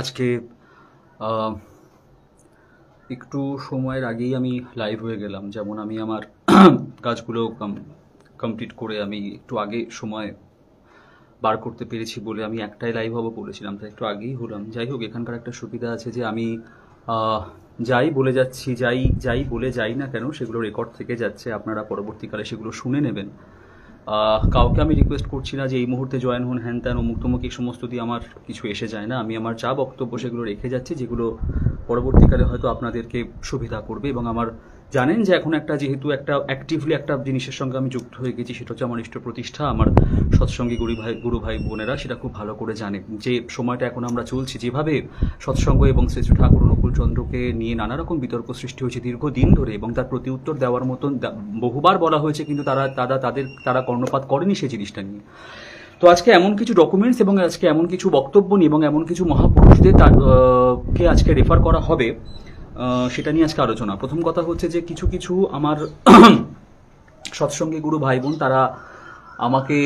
আজকে একটু সময়ের আগেই আমি লাইভ হয়ে গেলাম, যেমন আমি আমার কাজগুলো কমপ্লিট করে আমি একটু আগে সময় বার করতে পেরেছি বলে আমি একটাই লাইভ হবো বলেছিলাম, তাই একটু আগেই হলাম। যাই হোক, এখানকার একটা সুবিধা আছে যে আমি যাই বলে যাচ্ছি, যাই বলে যাই না কেন, সেগুলো রেকর্ড থেকে যাচ্ছে, আপনারা পরবর্তীকালে সেগুলো শুনে নেবেন। কাউকে আমি রিকোয়েস্ট করছি না যে এই মুহূর্তে জয়েন হন, হ্যান ত্যান অমুক তমুক, এই সমস্ত দিয়ে আমার কিছু এসে যায় না। আমি আমার যা বক্তব্য সেগুলো রেখে যাচ্ছি, যেগুলো পরবর্তীকালে হয়তো আপনাদেরকে সুবিধা করবে। এবং আমার জানেন যে এখন একটা যেহেতু একটা অ্যাক্টিভলি একটা জিনিসের সঙ্গে আমি যুক্ত হয়ে গেছি, সেটা হচ্ছে আমার ইষ্ট প্রতিষ্ঠা। আমার সৎসঙ্গী গুরু ভাই বোনেরা সেটা খুব ভালো করে জানে যে সময়টা এখন আমরা চলছি, যেভাবে সৎসঙ্গ এবং শ্রী শ্রী ঠাকুর অনুকূল চন্দ্রকে নিয়ে নানা রকম বিতর্ক সৃষ্টি হয়েছে দীর্ঘদিন ধরে, এবং তার প্রতি উত্তর দেওয়ার মতন বহুবার বলা হয়েছে, কিন্তু তারা কর্ণপাত করেনি সেই জিনিসটা নিয়ে। তো আজকে এমন কিছু ডকুমেন্টস এবং আজকে এমন কিছু বক্তব্য নিয়ে এবং এমন কিছু মহাপুরুষদের কে আজকে রেফার করা হবে, সেটা নিয়ে আজকে আলোচনা। প্রথম কথা হচ্ছে যে কিছু কিছু আমার সৎসঙ্গী গুরু ভাই বোন তারা আমাকে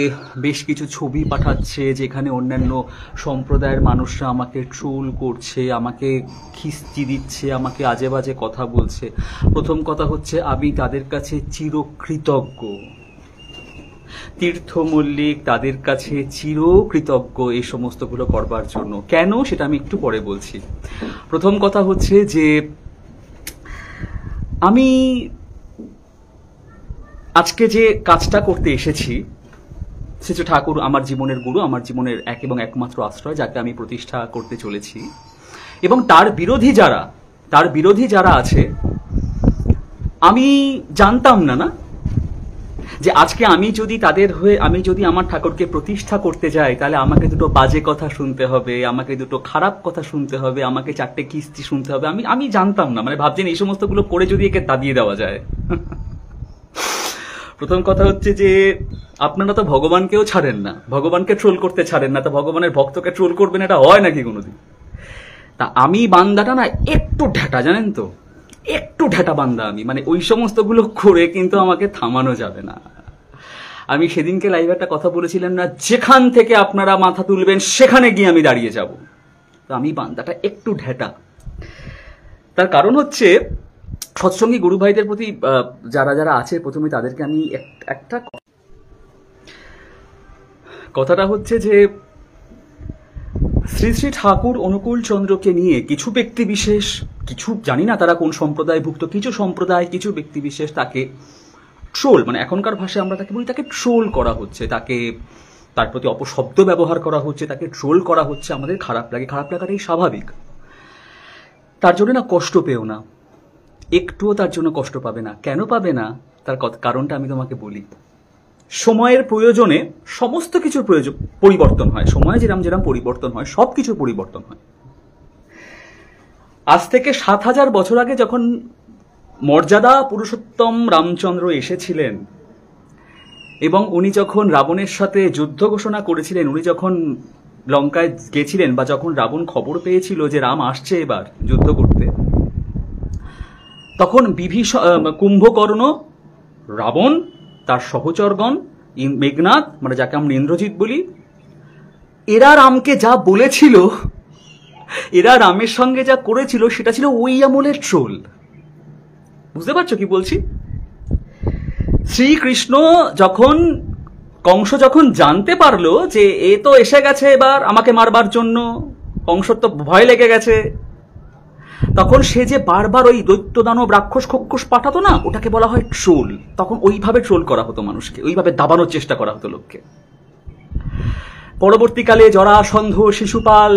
বেশ কিছু ছবি পাঠাচ্ছে, যেখানে অন্যান্য সম্প্রদায়ের মানুষরা আমাকে ট্রোল করছে, আমাকে খিস্তি দিচ্ছে, আমাকে আজে বাজে কথা বলছে। প্রথম কথা হচ্ছে আমি তাদের কাছে চিরকৃতজ্ঞ, তীর্থ মল্লিক তাদের কাছে চিরকৃতজ্ঞ এই সমস্তগুলো করবার জন্য। কেন সেটা আমি একটু পরে বলছি। প্রথম কথা হচ্ছে যে আমি আজকে যে কাজটা করতে এসেছি, শ্রী ঠাকুর আমার জীবনের গুরু, আমার জীবনের এক এবং একমাত্র আশ্রয়, যাকে আমি প্রতিষ্ঠা করতে চলেছি, এবং তার বিরোধী যারা আছে, আমি জানতাম না যে আজকে আমি যদি তাদের হয়ে আমি যদি আমার ঠাকুরকে প্রতিষ্ঠা করতে যাই, তাহলে আমাকে দুটো বাজে কথা শুনতে হবে, আমাকে দুটো খারাপ কথা শুনতে হবে, আমাকে চারটে কিস্তি শুনতে হবে। আমি জানতাম না, মানে ভাবছেন এই সমস্তগুলো করে যদি একে দাবিয়ে দেওয়া যায়। প্রথম কথা হচ্ছে যে আপনারা তো ভগবানকেও ছাড়েন না, ভগবানকে ট্রোল করতে ছাড়েন না, তো ভগবানের ভক্তকে ট্রোল করবেন, এটা হয় নাকি কোনোদিন? তা আমি বান্দাটা না একটু ঢ্যাটা, জানেন তো, একটু ঢ্যাটা বান্দা আমি, মানে ওই সমস্তগুলো করে কিন্তু আমাকে থামানো যাবে না। আমি সেদিনকে লাইভে একটা কথা বলেছিলাম না, যেখান থেকে আপনারা মাথা তুলবেন সেখানে গিয়ে আমি দাঁড়িয়ে যাব। তো আমি বান্দাটা একটু ঢ্যাটা। তার কারণ হচ্ছে সৎসঙ্গী গুরু ভাইদের প্রতি যারা যারা আছে, প্রথমে তাদেরকে আমি একটা কথাটা হচ্ছে যে শ্রী শ্রী ঠাকুর অনুকূল চন্দ্রকে নিয়ে কিছু ব্যক্তি বিশেষ, কিছু জানি না তারা কোন সম্প্রদায়ভুক্ত, কিছু সম্প্রদায় কিছু ব্যক্তি বিশেষ তাকে ট্রোল, মানে এখনকার ভাষায় আমরা তাকে বলি, তাকে ট্রোল করা হচ্ছে, তার প্রতি অপশব্দ ব্যবহার করা হচ্ছে, তাকে ট্রোল করা হচ্ছে। আমাদের খারাপ লাগে, খারাপ লাগাটাই স্বাভাবিক। তার জন্য না কষ্ট পেও না, একটুও তার জন্য কষ্ট পাবে না। কেন পাবে না তার কারণটা আমি তোমাকে বলি। সময়ের প্রয়োজনে সমস্ত কিছুর পরিবর্তন হয়, সময় যেরম পরিবর্তন হয়, সব কিছুর পরিবর্তন হয়। আজ থেকে ৭,০০০ বছর আগে যখন মর্যাদা পুরুষোত্তম রামচন্দ্র এসেছিলেন এবং উনি যখন রাবণের সাথে যুদ্ধ ঘোষণা করেছিলেন, উনি যখন লঙ্কায় গেছিলেন, বা যখন রাবণ খবর পেয়েছিল যে রাম আসছে এবার যুদ্ধ করতে, তখন কুম্ভকর্ণ, রাবণ, তার সহচরগণ, মেঘনাদ, মানে যাকে আমরা ইন্দ্রজিৎ বলি, এরা রামকে যা বলেছিল, এরা রামের সঙ্গে যা করেছিল, সেটা ছিল ওই আমলের ট্রোল। বুঝতে পারছো কি বলছি? শ্রীকৃষ্ণ কংস যখন জানতে পারলো যে এ তো এসে গেছে এবার আমাকে মারবার জন্য, কংসর তো ভয় লেগে গেছে, তখন সে যে বারবার ওই দৈত্য দানব রাক্ষস খক্ষস পাঠাতো না, ওটাকে বলা হয় ট্রোল। তখন ওইভাবে ট্রোল করা হতো মানুষকে, ওইভাবে দাবানোর চেষ্টা করা হতো লোককে। পরবর্তীকালে জরাসন্ধ, শিশুপাল,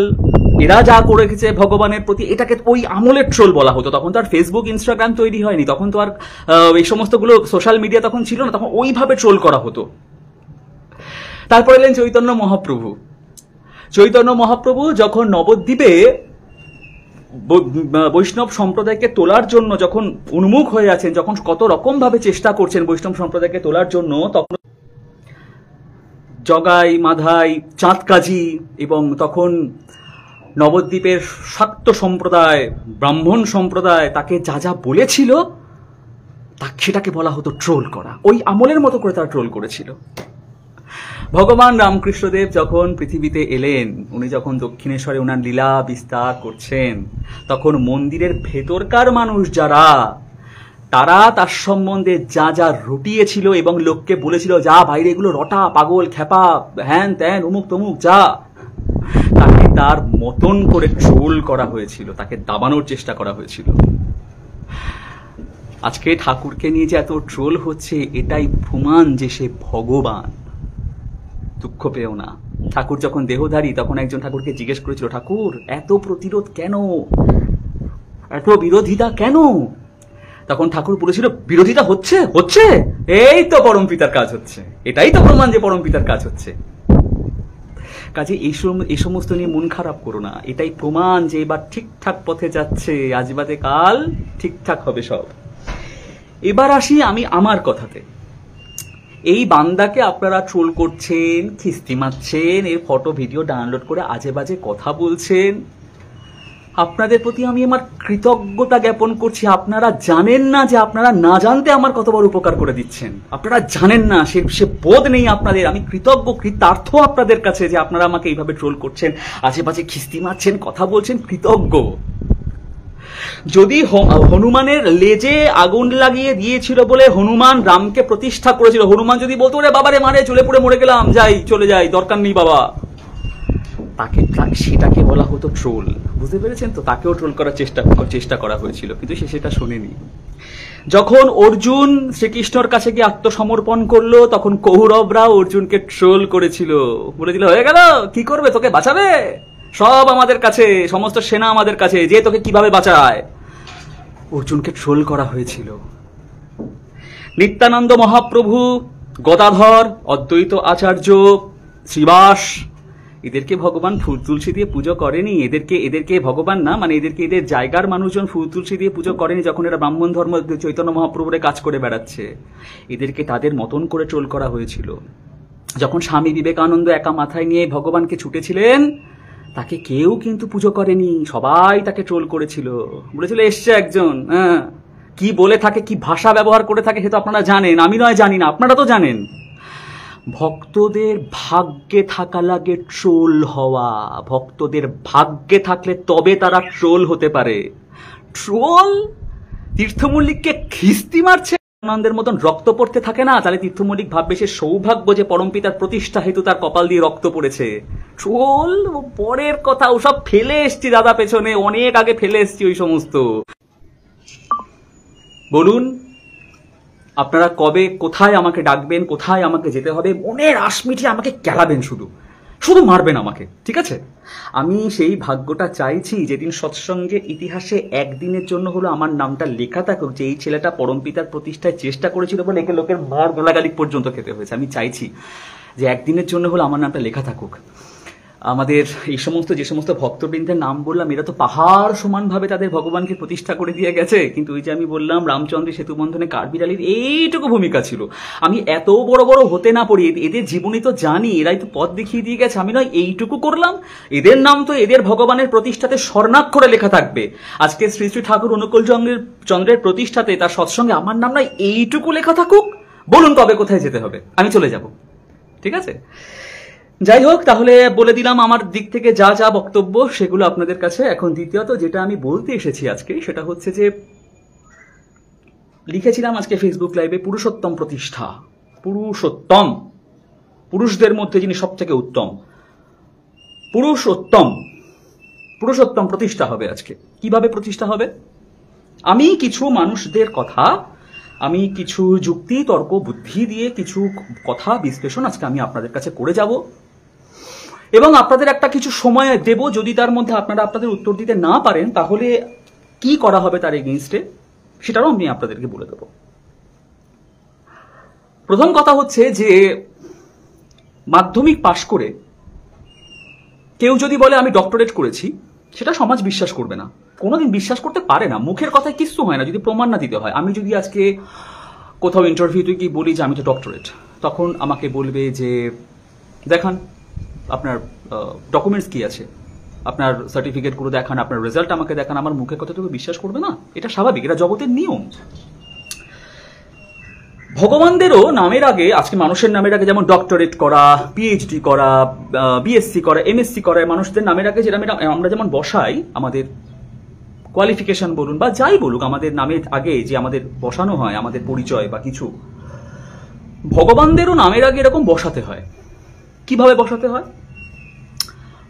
এরা যা করে গেছে ভগবানের প্রতি, এটাকে ওই আমলের ট্রোল বলা হতো। তখন তো আর ফেসবুক ইনস্টাগ্রাম তৈরি হয়নি, তখন তো আর এই সমস্তগুলো সোশ্যাল মিডিয়া তখন ছিল না, তখন ওইভাবে ট্রোল করা হতো। তারপর এলেন চৈতন্য মহাপ্রভু। চৈতন্য মহাপ্রভু যখন নবদ্বীপে বৈষ্ণব সম্প্রদায়কে তোলার জন্য যখন উন্মুখ হয়ে আছেন, যখন কত রকম ভাবে চেষ্টা করছেন বৈষ্ণব সম্প্রদায়কে তোলার জন্য, তখন জগাই, মাধাই, চাঁদকাজি এবং তখন নবদ্বীপের শাক্ত সম্প্রদায়, ব্রাহ্মণ সম্প্রদায় তাকে যা যা বলেছিল সেটাকে বলা হতো ট্রোল করা। ওই আমলের মতো করে তারা ট্রোল করেছিল। ভগবান রামকৃষ্ণদেব যখন পৃথিবীতে এলেন, উনি যখন দক্ষিণেশ্বরে ওনার লীলা বিস্তার করছেন, তখন মন্দিরের ভেতরকার মানুষ যারা, তারা তার সম্বন্ধে যা যা রটিয়েছিল এবং লোককে বলেছিল যা বাইরে এগুলো রটা, পাগল, খ্যাপা, হ্যান ত্যান, অমুক তমুক, যা, তাকে তার মতন করে ট্রোল করা হয়েছিল, তাকে দাবানোর চেষ্টা করা হয়েছিল। আজকে ঠাকুরকে নিয়ে যে এত ট্রোল হচ্ছে, এটাই প্রমাণ যে সে ভগবান। দুঃখ পেও না। ঠাকুর যখন দেহধারী, তখন একজন ঠাকুরকে জিজ্ঞেস করেছিল, ঠাকুর এত প্রতিরোধ কেন, এত বিরোধিতা কেন? তখন ঠাকুর বলেছিল, বিরোধিতা হচ্ছে হচ্ছে এই তো পরম পিতার কাজ হচ্ছে, এটাই তো প্রমাণ যে পরম পিতার কাজ হচ্ছে। কাজে এই সমস্ত নিয়ে মন খারাপ করো না, এটাই প্রমাণ যে এবার ঠিকঠাক পথে যাচ্ছে, আজ বাদে কাল ঠিকঠাক হবে সব। এবার আসি আমি আমার কথাতে। এই বান্দাকে আপনারা ট্রোল করছেন, খিস্তি মারছেন, এর ফটো ভিডিও ডাউনলোড করে আজে বাজে কথা বলছেন, আপনাদের প্রতি আমি আমার কৃতজ্ঞতা জ্ঞাপন করছি। আপনারা জানেন না যে আপনারা না জানতে আমার কত বড় উপকার করে দিচ্ছেন, আপনারা জানেন না, সে বোধ নেই আপনাদের। আমি কৃতজ্ঞ, কৃতার্থ আপনাদের কাছে যে আপনারা আমাকে এইভাবে ট্রোল করছেন, আজে বাজে খিস্তি মারছেন, কথা বলছেন, কৃতজ্ঞ। যদি হনুমানের লেজে আগুন লাগিয়ে দিয়েছিল বলে হনুমান রামকে প্রতিষ্ঠা করেছিল, হনুমান যদি বলতো রে বাবারে মারে, চলে পড়ে মরে গেলাম, যাই চলে যাই, দরকার নেই বাবা, সেটাকে বলা হতো ট্রোল। বুঝতে পেরেছেন তো? তাকেও ট্রোল করার চেষ্টা করা হয়েছিল, কিন্তু সে সেটা শোনেনি। যখন অর্জুন শ্রীকৃষ্ণর কাছে গিয়ে আত্মসমর্পণ করলো, তখন কৌরবরা অর্জুনকে ট্রোল করেছিল, বলেছিল হয়ে গেল, কি করবে, তোকে বাঁচাবে, সব আমাদের কাছে, সমস্ত সেনা আমাদের কাছে, যে তোকে কিভাবে বাঁচায়। অর্জুনকে ট্রোল করা হয়েছিল। নিত্যানন্দ মহাপ্রভু, গদাধর, অদ্বৈত আচার্য, শ্রীবাস, এদেরকে ভগবান ফুল তুলসী দিয়ে পুজো করেনি। এদেরকে ভগবান না, মানে এদের জায়গার মানুষজন ফুল তুলসী দিয়ে পুজো করেনি। যখন এরা ব্রাহ্মণ ধর্ম চৈতন্য মহাপ্রভুরে কাজ করে বেড়াচ্ছে, এদেরকে তাদের মতন করে ট্রোল করা হয়েছিল। যখন স্বামী বিবেকানন্দ একা মাথায় নিয়ে ভগবানকে ছুটেছিলেন, তাকে কেউ কিন্তু পুজো করেনি, সবাই তাকে ট্রোল করেছিল, বলেছিল এসছে একজন, কি বলে থাকে, কি ভাষা ব্যবহার করে থাকে, সে তো আপনারা জানেন, আমি নয় জানি না, আপনারা তো জানেন। ভক্তদের ভাগ্যে থাকা লাগে ট্রোল হওয়া, ভক্তদের ভাগ্যে থাকলে তবে তারা ট্রোল হতে পারে। ট্রোল তীর্থমল্লিককে খিস্তি মারছে, আনন্দের মতন রক্ত পড়তে থাকে না, তাহলে তীর্থমল্লিক ভাববে সে সৌভাগ্য যে পরমপিতার প্রতিষ্ঠা হেতু তার কপাল দিয়ে রক্ত পড়েছে। ট্রোল পরের কথা, ওসব ফেলে এসছি দাদা, পেছনে অনেক আগে ফেলে এসছি ওই সমস্ত। বলুন আপনারা কবে কোথায় আমাকে ডাকবেন, কোথায় আমাকে যেতে হবে, মনের আশ মিটিয়ে আমাকে কেলাবেন, শুধু মারবেন আমাকে, ঠিক আছে? আমি সেই ভাগ্যটা চাইছি যেদিন সৎসঙ্গের ইতিহাসে একদিনের জন্য হলো আমার নামটা লেখা থাকুক, যে এই ছেলেটা পরমপিতার প্রতিষ্ঠায় চেষ্টা করেছিল বলে একে লোকের মার গালাগালি পর্যন্ত খেতে হয়েছে। আমি চাইছি যে একদিনের জন্য হলো আমার নামটা লেখা থাকুক। আমাদের এই সমস্ত যে সমস্ত ভক্তবৃন্দের নাম বললাম, এরা তো পাহাড় সমানভাবে তাদের ভগবানকে প্রতিষ্ঠা করে দিয়ে গেছে, কিন্তু ওই যে আমি বললাম রামচন্দ্রের সেতু বন্ধনে কার্বির আলীর এইটুকু ভূমিকা ছিল। আমি এত বড় বড় হতে না পারি, এদের জীবনী তো জানি, এরাই তো পথ দেখিয়ে দিয়ে গেছে, আমি নয় এইটুকু করলাম। এদের নাম তো এদের ভগবানের প্রতিষ্ঠাতে স্বর্ণাক্ষরে লেখা থাকবে। আজকে শ্রী শ্রী ঠাকুর অনুকূল চন্দ্রের প্রতিষ্ঠাতে তার সৎসঙ্গে আমার নাম নয় এইটুকু লেখা থাকুক। বলুন কবে কোথায় যেতে হবে, আমি চলে যাব, ঠিক আছে? যাই হোক, তাহলে বলে দিলাম আমার দিক থেকে যা যা বক্তব্য সেগুলো আপনাদের কাছে। এখন দ্বিতীয়ত যেটা আমি বলতে এসেছি আজকে, সেটা হচ্ছে যে লিখেছিলাম আজকে ফেসবুক লাইভে, পুরুষোত্তম প্রতিষ্ঠা। পুরুষোত্তম, পুরুষদের মধ্যে যিনি সব থেকে উত্তম, পুরুষোত্তম প্রতিষ্ঠা হবে আজকে। কিভাবে প্রতিষ্ঠা হবে? আমি কিছু মানুষদের কথা, আমি কিছু যুক্তি তর্ক বুদ্ধি দিয়ে কিছু কথা বিশ্লেষণ আজকে আমি আপনাদের কাছে করে যাব, এবং আপনাদের একটা কিছু সময় দেব। যদি তার মধ্যে আপনারা আপনাদের উত্তর দিতে না পারেন, তাহলে কি করা হবে তার এগেইনস্টে, সেটাও আমি আপনাদেরকে বলে দেব। প্রথম কথা হচ্ছে যে মাধ্যমিক পাশ করে কেউ যদি বলে আমি ডক্টরেট করেছি, সেটা সমাজ বিশ্বাস করবে না, কোনোদিন বিশ্বাস করতে পারে না। মুখের কথায় কিচ্ছু হয় না যদি প্রমাণ না দিতে হয়। আমি যদি আজকে কোথাও ইন্টারভিউতে গিয়ে বলি যে আমি তো ডক্টরেট, তখন আমাকে বলবে যে দেখান আপনার ডকুমেন্টস কি আছে, আপনার সার্টিফিকেটগুলো দেখান, আপনার রেজাল্ট আমাকে দেখান, আমার মুখের কথা তো বিশ্বাস করবে না? এটা স্বাভাবিক, এটা জগতের নিয়ম। ভগবানদেরও নামের আগে, আজকে মানুষের নামের আগে যেমন ডক্টরেট করা, পিএইচডি করা, বিএসসি করা, এমএসসি করা, মানুষদের নামের আগে যেটা আমরা যেমন বসাই, আমাদের কোয়ালিফিকেশন বলুন বা যাই বলুক, আমাদের নামের আগে যে আমাদের বসানো হয় আমাদের পরিচয় বা কিছু, ভগবানদেরও নামের আগে এরকম বসাতে হয়। কিভাবে বসাতে হয়?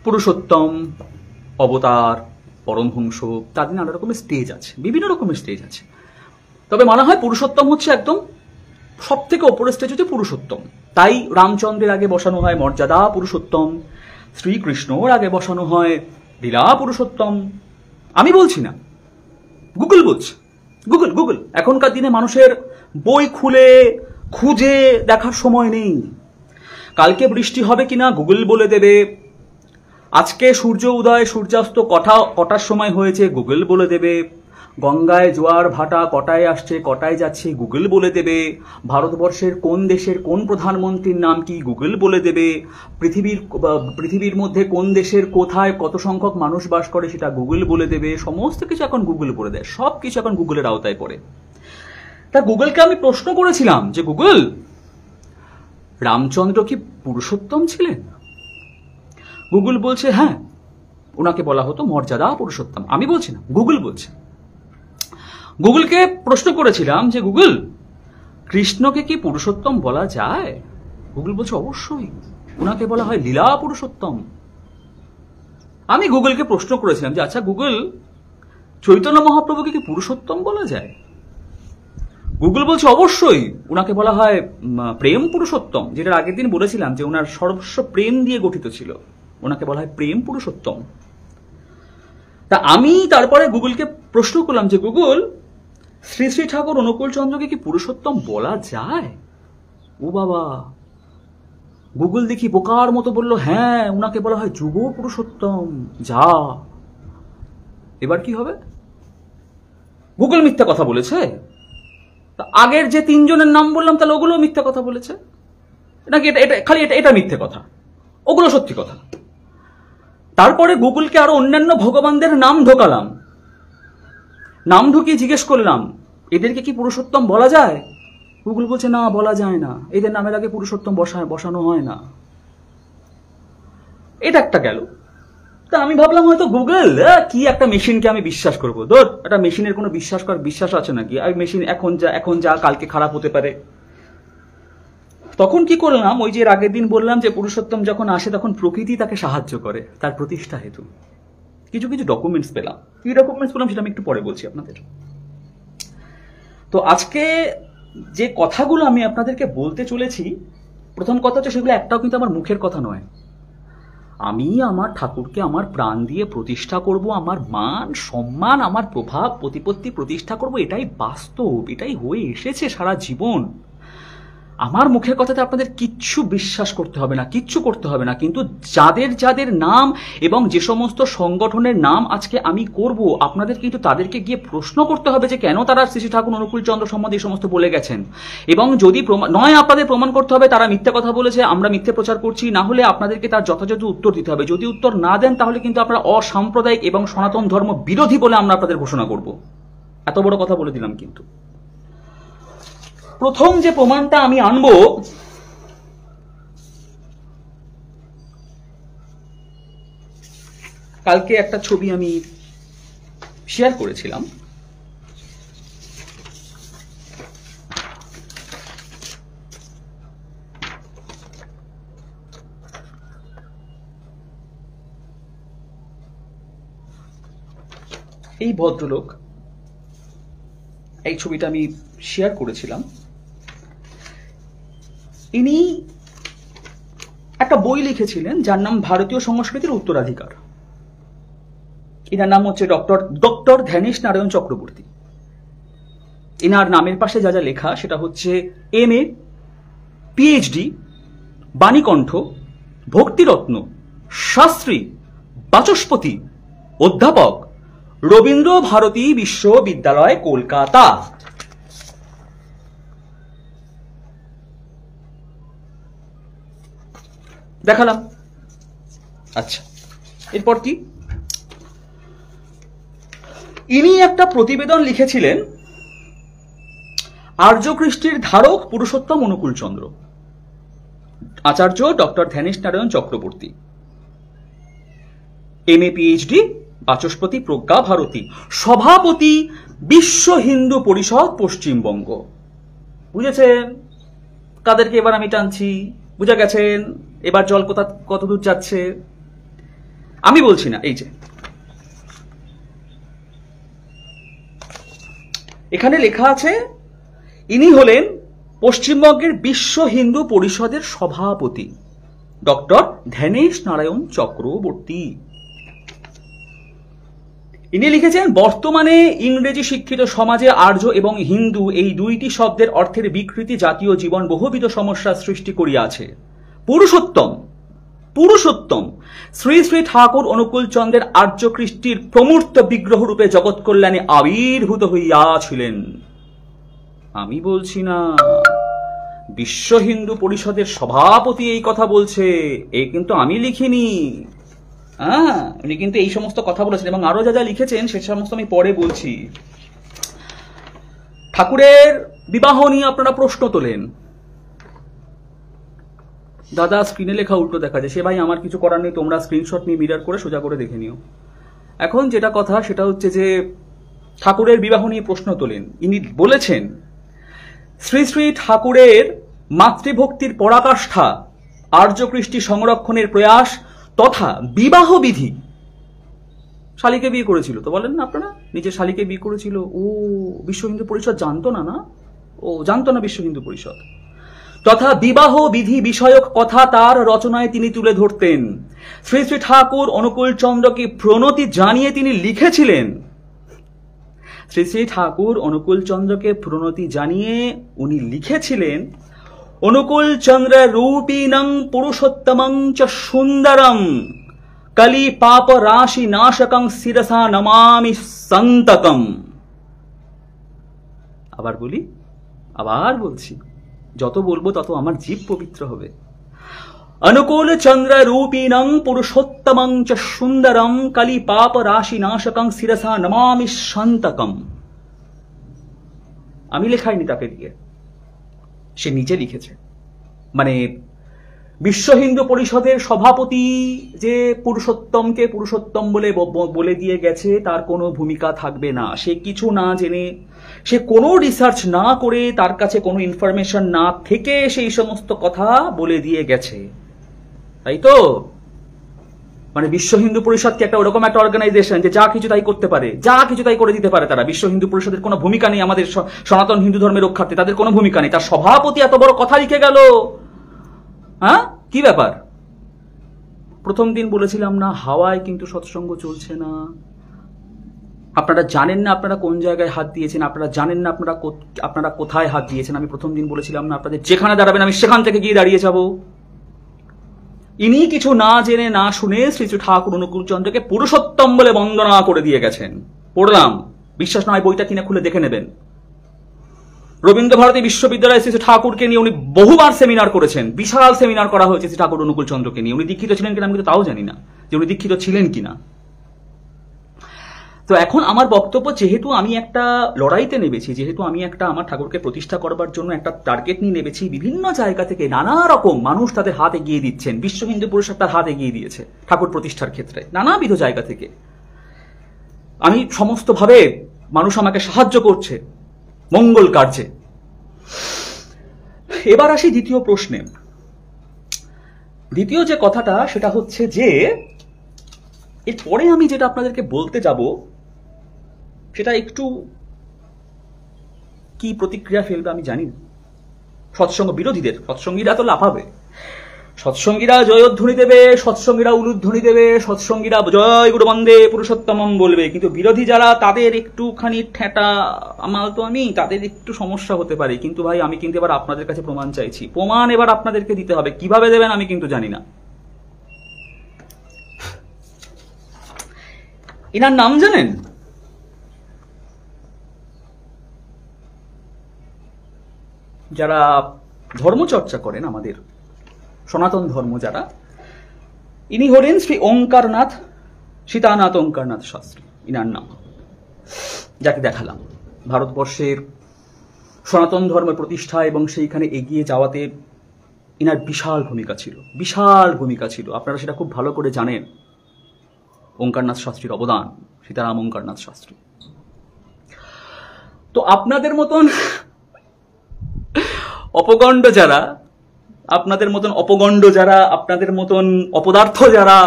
পুরুষোত্তম, অবতার, পরমহংস, তাদের নানা রকমের স্টেজ আছে, বিভিন্ন রকমের স্টেজ আছে। তবে মনে হয় পুরুষোত্তম হচ্ছে একদম সব থেকে ওপরের স্টেজ হচ্ছে পুরুষোত্তম। তাই রামচন্দ্রের আগে বসানো হয় মর্যাদা পুরুষোত্তম, শ্রীকৃষ্ণর আগে বসানো হয় লীলা পুরুষোত্তম। আমি বলছি না, গুগল বলছে। গুগল এখনকার দিনে মানুষের বই খুলে খুঁজে দেখার সময় নেই। কালকে বৃষ্টি হবে কিনা গুগল বলে দেবে, আজকে সূর্য উদয় সূর্যাস্ত কটার সময় হয়েছে গুগল বলে দেবে, গঙ্গায় জোয়ার ভাটা কটায় আসছে কটায় যাচ্ছে গুগল বলে দেবে, ভারতবর্ষের কোন দেশের কোন প্রধানমন্ত্রীর নাম কি গুগল বলে দেবে, পৃথিবীর মধ্যে কোন দেশের কোথায় কত সংখ্যক মানুষ বাস করে সেটা গুগল বলে দেবে। সমস্ত কিছু এখন গুগল বলে দেয়, সব কিছু এখন গুগলের আওতায় পড়ে। তা গুগলকে আমি প্রশ্ন করেছিলাম যে গুগল, রামচন্দ্র কি পুরুষোত্তম ছিলেন? গুগল বলছে হ্যাঁ, ওনাকে বলা হতো মর্যাদা পুরুষোত্তম। আমি বলছি না, গুগল বলছে। গুগলকে প্রশ্ন করেছিলাম যে গুগল, কৃষ্ণকে কি পুরুষোত্তম বলা যায়? গুগল বলছে অবশ্যই, ওনাকে বলা হয় লীলা পুরুষোত্তম। আমি গুগলকে প্রশ্ন করেছিলাম যে আচ্ছা গুগল, চৈতন্য মহাপ্রভুকে কি পুরুষোত্তম বলা যায়? গুগল বলছে অবশ্যই, ওনাকে বলা হয় প্রেম পুরুষোত্তম। যেটার আগের দিন বলেছিলাম যে ওনার সর্বস্ব প্রেম দিয়ে গঠিত ছিল, ওনাকে বলা হয় প্রেম পুরুষোত্তম। তা আমি তারপরে গুগলকে প্রশ্ন করলাম যে গুগল, শ্রী শ্রী ঠাকুর অনুকূল চন্দ্রকে কি পুরুষোত্তম বলা যায়? ও বাবা, গুগল দেখি বোকার মতো বলল হ্যাঁ, উনাকে বলা হয় যুগ পুরুষোত্তম। যা, এবার কি হবে? গুগল মিথ্যা কথা বলেছে? আগের যে তিনজনের নাম বললাম তাহলে ওগুলো মিথ্যা কথা বলেছে নাকি? এটা মিথ্যে কথা, ওগুলো সত্যি কথা। তারপরে গুগলকে আরো অন্যান্য ভগবানদের নাম ঢোকালাম, নাম ঢুকিয়ে জিজ্ঞেস করলাম এদেরকে কি পুরুষোত্তম বলা যায়? গুগল বলছে না, বলা যায় না, এদের নামের আগে পুরুষোত্তম বসানো হয় না। এটা একটা গেল। তা আমি ভাবলাম হয়তো গুগল কি একটা মেশিনকে আমি বিশ্বাস করবো, ধর একটা মেশিনের কোনো বিশ্বাস আছে নাকি? আর মেশিন এখন যা কালকে খারাপ হতে পারে। তখন কি করলাম, ওই যে আগের দিন বললাম যে পুরুষোত্তম যখন আসে তখন প্রকৃতি তাকে সাহায্য করে তার প্রতিষ্ঠা হেতু। কিছু কিছু ডকুমেন্টস পেলাম, কি ডকুমেন্টস পেলাম সেটা আমি একটু পরে বলছি আপনাদের। তো আজকে যে কথাগুলো আমি আপনাদেরকে বলতে চলেছি, প্রথম কথা হচ্ছে সেগুলো একটাও কিন্তু আমার মুখের কথা নয়। আমি আমার ঠাকুরকে আমার প্রাণ দিয়ে প্রতিষ্ঠা করব, আমার মান সম্মান আমার প্রভাব প্রতিপত্তি প্রতিষ্ঠা করব, এটাই বাস্তব, এটাই হয়ে এসেছে সারা জীবন। আমার মুখের কথাতে আপনাদের কিচ্ছু বিশ্বাস করতে হবে না, কিচ্ছু করতে হবে না। কিন্তু যাদের যাদের নাম এবং যে সমস্ত সংগঠনের নাম আজকে আমি করব, আপনাদের কিন্তু তাদেরকে গিয়ে প্রশ্ন করতে হবে যে কেন তারা শ্রী শ্রী ঠাকুর অনুকূল চন্দ্র সম্বন্ধে এই সমস্ত বলে গেছেন। এবং যদি নয় আপনাদের প্রমাণ করতে হবে তারা মিথ্যে কথা বলেছে, আমরা মিথ্যে প্রচার করছি, না হলে আপনাদেরকে তার যথাযথ উত্তর দিতে হবে। যদি উত্তর না দেন তাহলে কিন্তু আপনারা অসাম্প্রদায়িক এবং সনাতন ধর্ম বিরোধী বলে আমরা আপনাদের ঘোষণা করব। এত বড় কথা বলে দিলাম। কিন্তু প্রথম যে প্রমাণটা আমি আনব, কালকে একটা ছবি আমি শেয়ার করেছিলাম। এই ভদ্রলোক, এই ছবিটা আমি শেয়ার করেছিলাম। ইনি একটা বই লিখেছিলেন যার নাম ভারতীয় সংস্কৃতির উত্তরাধিকার। এনার নাম হচ্ছে ডক্টর ধ্যানেশ নারায়ণ চক্রবর্তী। এনার নামের পাশে যা যা লেখা সেটা হচ্ছে MA, PhD, বাণীকণ্ঠ, ভক্তিরত্ন, শাস্ত্রী, বাচস্পতি, অধ্যাপক, রবীন্দ্র ভারতী বিশ্ববিদ্যালয়, কলকাতা। দেখালাম। আচ্ছা, এরপর কি? ইনি একটা প্রতিবেদন লিখেছিলেন আর্যকৃষ্টির ধারক Purushottam Anukul Chandra, Acharya doctor Dhyanesh Narayan Chakraborty, MA PhD, বাচস্পতি প্রজ্ঞা ভারতী, সভাপতি বিশ্ব হিন্দু পরিষদ পশ্চিমবঙ্গ। বুঝেছেন কাদেরকে এবার আমি টানছি? বুঝে গেছেন এবার জল কত দূর যাচ্ছে? আমি বলছি না, এই যে এখানে লেখা আছে ইনি হলেন পশ্চিমবঙ্গের বিশ্ব হিন্দু পরিষদের সভাপতি ডক্টর ধ্যানেশ নারায়ণ চক্রবর্তী। ইনি লিখেছেন, বর্তমানে ইংরেজি শিক্ষিত সমাজে আর্য এবং হিন্দু এই দুইটি শব্দের অর্থের বিকৃতি জাতীয় জীবন বহুবিধ সমস্যার সৃষ্টি করিয়াছে। পুরুষোত্তম শ্রী শ্রী ঠাকুর অনুকূল চন্দ্রের আর্য কৃষ্টির প্রমূর্ত বিগ্রহ রূপে জগৎ কল্যাণে আবির্ভূত হইয়াছিলেন। আমি বলছি না, বিশ্ব হিন্দু পরিষদের সভাপতি এই কথা বলছে, এই কিন্তু আমি লিখিনি। উনি কিন্তু এই সমস্ত কথা বলেছেন এবং আরো যা যা লিখেছেন সে সমস্ত আমি পরে বলছি। ঠাকুরের বিবাহ নিয়ে আপনারা প্রশ্ন তোলেন, দাদা স্ক্রিনে লেখা উল্টো দেখা যায়, সে ভাই আমার কিছু করার নেই, তোমরা স্ক্রিনশট নিয়ে মিরর করে সোজা করে দেখে নিও। এখন যেটা কথা সেটা হচ্ছে যে ঠাকুরের বিবাহ নিয়ে প্রশ্ন তোলেন। ইনি বলেছেন শ্রী শ্রী ঠাকুরের মাতৃভক্তির পরাকাষ্ঠা আর্য কৃষ্টি সংরক্ষণের প্রয়াস তথা বিবাহ বিধি, শালীকে বিয়ে করেছিল তো বলেন না আপনারা, নিজের শালীকে বিয়ে করেছিল। ও বিশ্ব হিন্দু পরিষদ জানতো না? জানতো না বিশ্ব হিন্দু পরিষদ। তথা বিবাহ বিধি বিষয়ক কথা তার রচনায় তিনি তুলে ধরতেন। শ্রী শ্রী ঠাকুর অনুকূল চন্দ্রকে প্রণতি জানিয়ে তিনি লিখেছিলেন, শ্রী শ্রী ঠাকুর অনুকূল চন্দ্রকে প্রণতি জানিয়ে উনি লিখেছিলেন, অনুকূল চন্দ্র রূপিণং পুরুষোত্তমং চ সুন্দরম কলি পাপ রাশি নাশকং শিরসা নমামি সন্তকম। আবার বলছি, যত বলবো তত আমার জীব পবিত্র হবে। অনুকূল চন্দ্র রূপিণং পুরুষোত্তমং চ সুন্দরম কলি পাপ রাশি নাশকং শিরসা নমামি সন্তকম। আমি লেখাইনি তাকে দিয়ে, সে নিজে লিখেছে। মানে বিশ্ব হিন্দু পরিষদের সভাপতি যে পুরুষোত্তমকে পুরুষোত্তম বলে দিয়ে গেছে, তার কোনো ভূমিকা থাকবে না। সে কিছু না জেনে, সে কোনো রিসার্চ না করে, তার কাছে কোনো ইনফরমেশন না থেকে সেই সমস্ত কথা বলে দিয়ে গেছে, তাই তো? মানে বিশ্ব হিন্দু পরিষদ কি একটা ওরকম একটা অর্গানাইজেশন যে যা কিছু তাই করতে পারে, যা কিছু তাই করে দিতে পারে তারা? বিশ্ব হিন্দু পরিষদের কোনো ভূমিকা নেই আমাদের সনাতন হিন্দু ধর্মের রক্ষার্থে, তাদের কোনো ভূমিকা নেই। তার সভাপতি এত বড় কথা লিখে গেল, কি ব্যাপার? প্রথম দিন বলেছিলাম না, হাওয়ায় কিন্তু সৎসঙ্গ চলছে না। আপনারা জানেন না আপনারা কোন জায়গায় হাত দিয়েছেন, আপনারা জানেন না আপনারা কোথায় হাত দিয়েছেন। আমি প্রথম দিন বলেছিলাম না, আপনাদের যেখানে দাঁড়াবেন আমি সেখান থেকে গিয়ে দাঁড়িয়ে যাব। ইনি কিছু না জেনে না শুনে শ্রী শ্রী ঠাকুর অনুকূল চন্দ্রকে পুরুষোত্তম বলে বন্দনা করে দিয়ে গেছেন। পড়লাম, বিশ্বাস নয় বইটা কিনে খুলে দেখে নেবেন। রবীন্দ্র ভারতী বিশ্ববিদ্যালয়ে শ্রী ঠাকুরকে নিয়ে উনি বহুবার সেমিনার করেছেন, বিশাল সেমিনার করা হয়েছে শ্রী ঠাকুর অনুকূল চন্দ্রকে নিয়ে। উনি দীক্ষিত ছিলেন কিনা আমি কিন্তু তাও জানি না যে উনি দীক্ষিত ছিলেন কিনা। তো এখন আমার বক্তব্য, যেহেতু আমি একটা লড়াইতে নেমেছি, যেহেতু আমি একটা আমার ঠাকুরকে প্রতিষ্ঠা করবার জন্য একটা টার্গেট নিয়ে নেমেছি, বিভিন্ন জায়গা থেকে নানা রকম মানুষ তাদের হাত এগিয়ে দিচ্ছেন। বিশ্ব হিন্দু পরিষদ তার হাত এগিয়ে দিয়েছে ঠাকুর প্রতিষ্ঠার ক্ষেত্রে, নানাবিধ জায়গা থেকে। আমি সমস্তভাবে মানুষ আমাকে সাহায্য করছে মঙ্গল কার্যে। এবার আসি দ্বিতীয় প্রশ্নে। দ্বিতীয় যে কথাটা সেটা হচ্ছে যে এরপরে আমি যেটা আপনাদেরকে বলতে যাব সেটা একটু কি প্রতিক্রিয়া ফেলবে আমি জানি না। সৎসঙ্গ বিরোধীদের, সৎসঙ্গীরা তো লাফাবে, সৎসঙ্গীরা জয়ধ্বনি দেবে, সৎসঙ্গীরা উলুধ্বনি দেবে, সৎসঙ্গীরা জয় গুরু বন্দে পুরুষোত্তমম বলবে, কিন্তু বিরোধী যারা তাদের একটুখানি ঠেটা তাদের একটু সমস্যা হতে পারে। কিন্তু ভাই আমি কিন্তু এবার আপনাদের কাছে প্রমাণ চাইছি, প্রমাণ এবার আপনাদেরকে দিতে হবে। কিভাবে দেবেন আমি কিন্তু জানি না। এনার নাম জানেন? যারা ধর্মচর্চা করেন আমাদের সনাতন ধর্ম যারা, ইনি হলেন শ্রী ওঙ্কারনাথ, সীতানাথ ওঙ্কারনাথ শাস্ত্রী, ইনার নাম। যাকে দেখালাম ভারতবর্ষের সনাতন ধর্মের প্রতিষ্ঠা এবং সেইখানে এগিয়ে যাওয়াতে এনার বিশাল ভূমিকা ছিল। আপনারা সেটা খুব ভালো করে জানেন। ওঙ্কারনাথ শাস্ত্রীর অবদান, সীতারাম ওঙ্কারনাথ শাস্ত্রী। তো আপনাদের মতন অপগণ্ড যারা, আপনাদের মতন অপদার্থ যারা,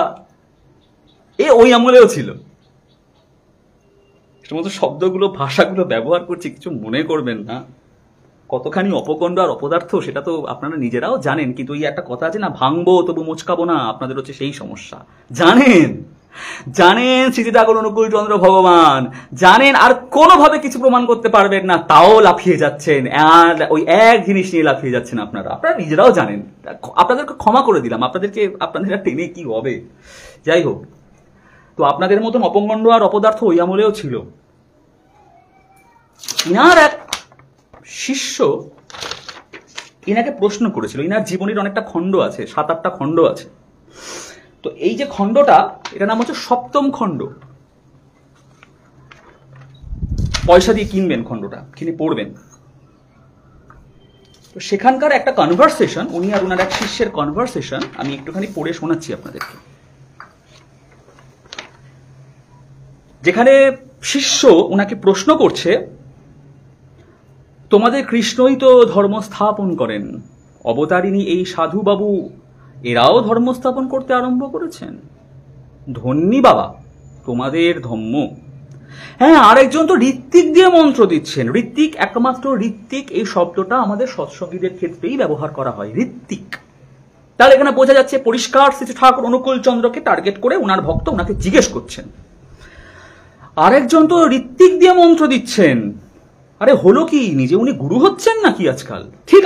ওই আমলেও ছিল। সমস্ত শব্দগুলো, ভাষাগুলো ব্যবহার করছি, কিছু মনে করবেন না। কতখানি অপগণ্ড আর অপদার্থ সেটা তো আপনারা নিজেরাও জানেন, কিন্তু এই একটা কথা আছে না, ভাঙবো তবু মোচকাবো না, আপনাদের হচ্ছে সেই সমস্যা। জানেন শ্রী ঠাকুর অনুকূল চন্দ্র ভগবান, জানেন আর কোনোভাবে কিছু প্রমাণ করতে পারবেন না, তাও লাফিয়ে যাচ্ছেন, আর ওই এক জিনিস নিয়ে লাফিয়ে যাচ্ছেন। আপনারা নিজেরাও জানেন। আপনাদেরকে ক্ষমা করে দিলাম, আপনাদের টেনে কি হবে। যাই হোক, তো আপনাদের মতন অপগণ্ড আর অপদার্থ ওই আমলেও ছিল। ইনার এক শিষ্য ইনাকে প্রশ্ন করেছিল। ইনার জীবনের অনেকটা খণ্ড আছে, 7-8টা খণ্ড আছে। তো এই যে খণ্ডটা, এটা নাম হচ্ছে সপ্তম খণ্ড। পয়সা দিয়ে কিনবেন খণ্ডটা, কিনে পড়বেন। তো সেখানকার একটা কনভারসেশন, উনি আর ওনার এক শিষ্যের কনভারসেশন আমি একটুখানি পড়ে শোনাচ্ছি আপনাদেরকে। যেখানে শিষ্য ওনাকে প্রশ্ন করছে, তোমাদের কৃষ্ণই তো ধর্ম স্থাপন করেন, অবতারিণী এই সাধু বাবু এরাও ধর্ম স্থাপন করতে আরম্ভ করেছেন। ধন্যী বাবা তোমাদের ধর্ম। হ্যাঁ, আরেকজন তো ঋত্বিক দিয়ে মন্ত্র দিচ্ছেন। একমাত্র ঋত্বিক এই শব্দটা আমাদের সৎসঙ্গীদের ক্ষেত্রেই ব্যবহার করা হয়, ঋত্বিক। তাহলে এখানে বোঝা যাচ্ছে পরিষ্কার শ্রী ঠাকুর অনুকূল চন্দ্রকে টার্গেট করে ওনার ভক্ত ওনাকে জিজ্ঞেস করছেন। আরেকজন তো ঋত্বিক দিয়ে মন্ত্র দিচ্ছেন। আরে হলো কি, নিজে উনি গুরু হচ্ছেন নাকি আজকাল? ঠিক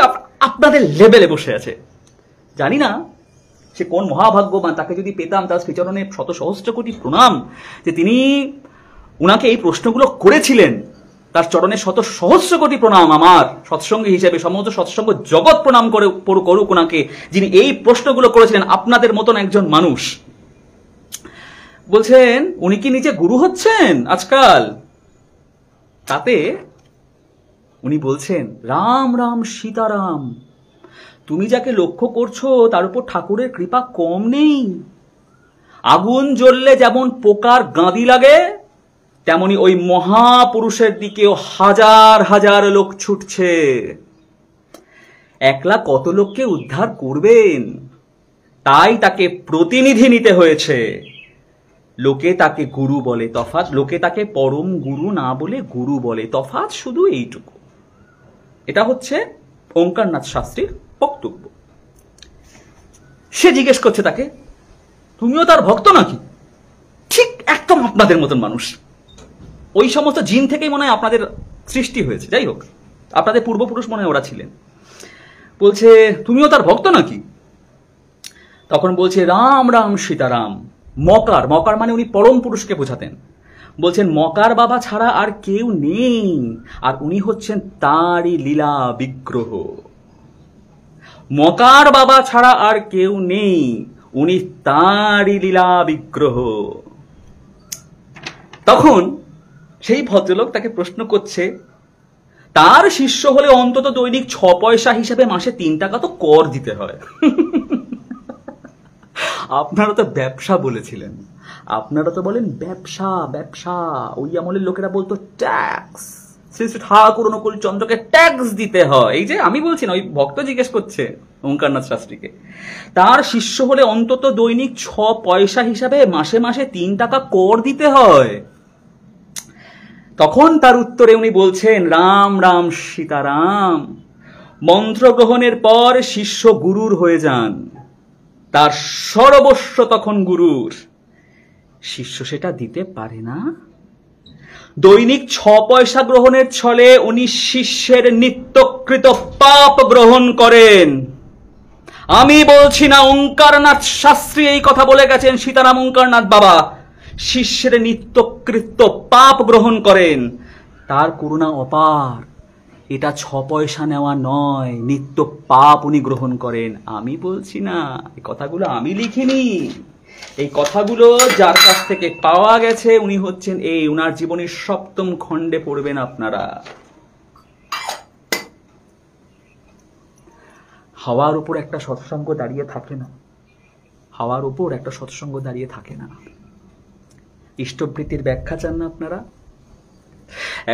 আপনাদের লেভেলে বসে আছে। জানি না সে কোন মহাভাগ্যবান, তাকে যদি পেতাম তার শ্রীচরণে শত সহস্র কোটি প্রণাম যে তিনি উনাকে এই প্রশ্নগুলো করেছিলেন। তার চরণে শত সহস্র কোটি প্রণাম। আমার সৎসঙ্গী হিসেবে সমস্ত সৎসঙ্গ জগৎ প্রণাম করুক ওনাকে, যিনি এই প্রশ্নগুলো করেছিলেন। আপনাদের মতন একজন মানুষ বলছেন উনি কি নিজে গুরু হচ্ছেন আজকাল? তাতে উনি বলছেন, রাম রাম সীতারাম, তুমি যাকে লক্ষ্য করছো তার উপর ঠাকুরের কৃপা কম নেই। আগুন জ্বললে যেমন পোকার গাঁদি লাগে, তেমনি ওই মহাপুরুষের দিকেও হাজার হাজার লোক ছুটছে। একলা কত লোককে উদ্ধার করবেন, তাই তাকে প্রতিনিধি নিতে হয়েছে। লোকে তাকে গুরু বলে, তফাৎ লোকে তাকে পরম গুরু না বলে গুরু বলে, তফাৎ শুধু এইটুকু। এটা হচ্ছে ওঙ্কারনাথ শাস্ত্রীর বক্তব্য। সে জিজ্ঞেস করছে তাকে, তুমিও তার ভক্ত নাকি? ঠিক একদম আপনাদের মতন মানুষ। ওই সমস্ত জিন থেকেই মনে হয় আপনাদের সৃষ্টি হয়েছে। যাই হোক, আপনাদের পূর্বপুরুষ মনে হয় ওরা ছিলেন। বলছে তুমিও তার ভক্ত নাকি? তখন বলছে রাম রাম সীতারাম। মকার মানে উনি পরম পুরুষকে বোঝাতেন। বলছেন মকার বাবা ছাড়া আর কেউ নেই, আর উনি হচ্ছেন তারই লীলা বিগ্রহ। মকার বাবা ছাড়া আর কেউ নেই, উনি তারই লীলা বিগ্রহ। তখন সেই ভদ্রলোক তাকে প্রশ্ন করছে, তার শিষ্য হলে অন্তত দৈনিক 6 পয়সা হিসেবে মাসে 3 টাকা তো কর দিতে হয়। আপনারা তো ব্যবসা বলেছিলেন, আপনারা তো বলেন ব্যবসা ব্যবসা। ওই আমলের লোকেরা বলতো ট্যাক্স। শ্রী শ্রী ঠাকুর অনুকূল চন্দ্রকে ট্যাক্স দিতে হয়। এই যে আমি বলছি না, ওই ভক্ত জিজ্ঞেস করছে ওঙ্কারনাথ শাস্ত্রীকে, তার শিষ্য হলে অন্তত দৈনিক 6 পয়সা হিসাবে মাসে মাসে 3 টাকা কর দিতে হয়। তখন তার উত্তরে উনি বলছেন রাম রাম সীতারাম। মন্ত্র গ্রহণের পর শিষ্য গুরুর হয়ে যান, তার সর্বস্ব তখন গুরুর। শিষ্য সেটা দিতে পারে না। দৈনিক 6 পয়সা গ্রহণের ছলে উনি শিষ্যের নিত্যকৃত পাপ গ্রহণ করেন। আমি বলছি না, ওঙ্কারনাথ শাস্ত্রী এই কথা বলে গেছেন। সীতারাম ওঙ্কারনাথ বাবা শিষ্যের নিত্যকৃত পাপ গ্রহণ করেন। তার করুণা অপার। এটা 6 পয়সা নেওয়া নয়, নিত্য পাপ উনি গ্রহণ করেন। আমি বলছি না, এই কথাগুলো আমি লিখিনি, এই কথাগুলো যার কাছ থেকে পাওয়া গেছে উনি হচ্ছেন উনার জীবনের 7ম খণ্ডে পড়বেন আপনারা। হাওয়ার উপর একটা সৎসঙ্গ দাঁড়িয়ে থাকে না, হাওয়ার উপর একটা সৎসঙ্গ দাঁড়িয়ে থাকে না। ইষ্টবৃত্তির ব্যাখ্যা চান না আপনারা?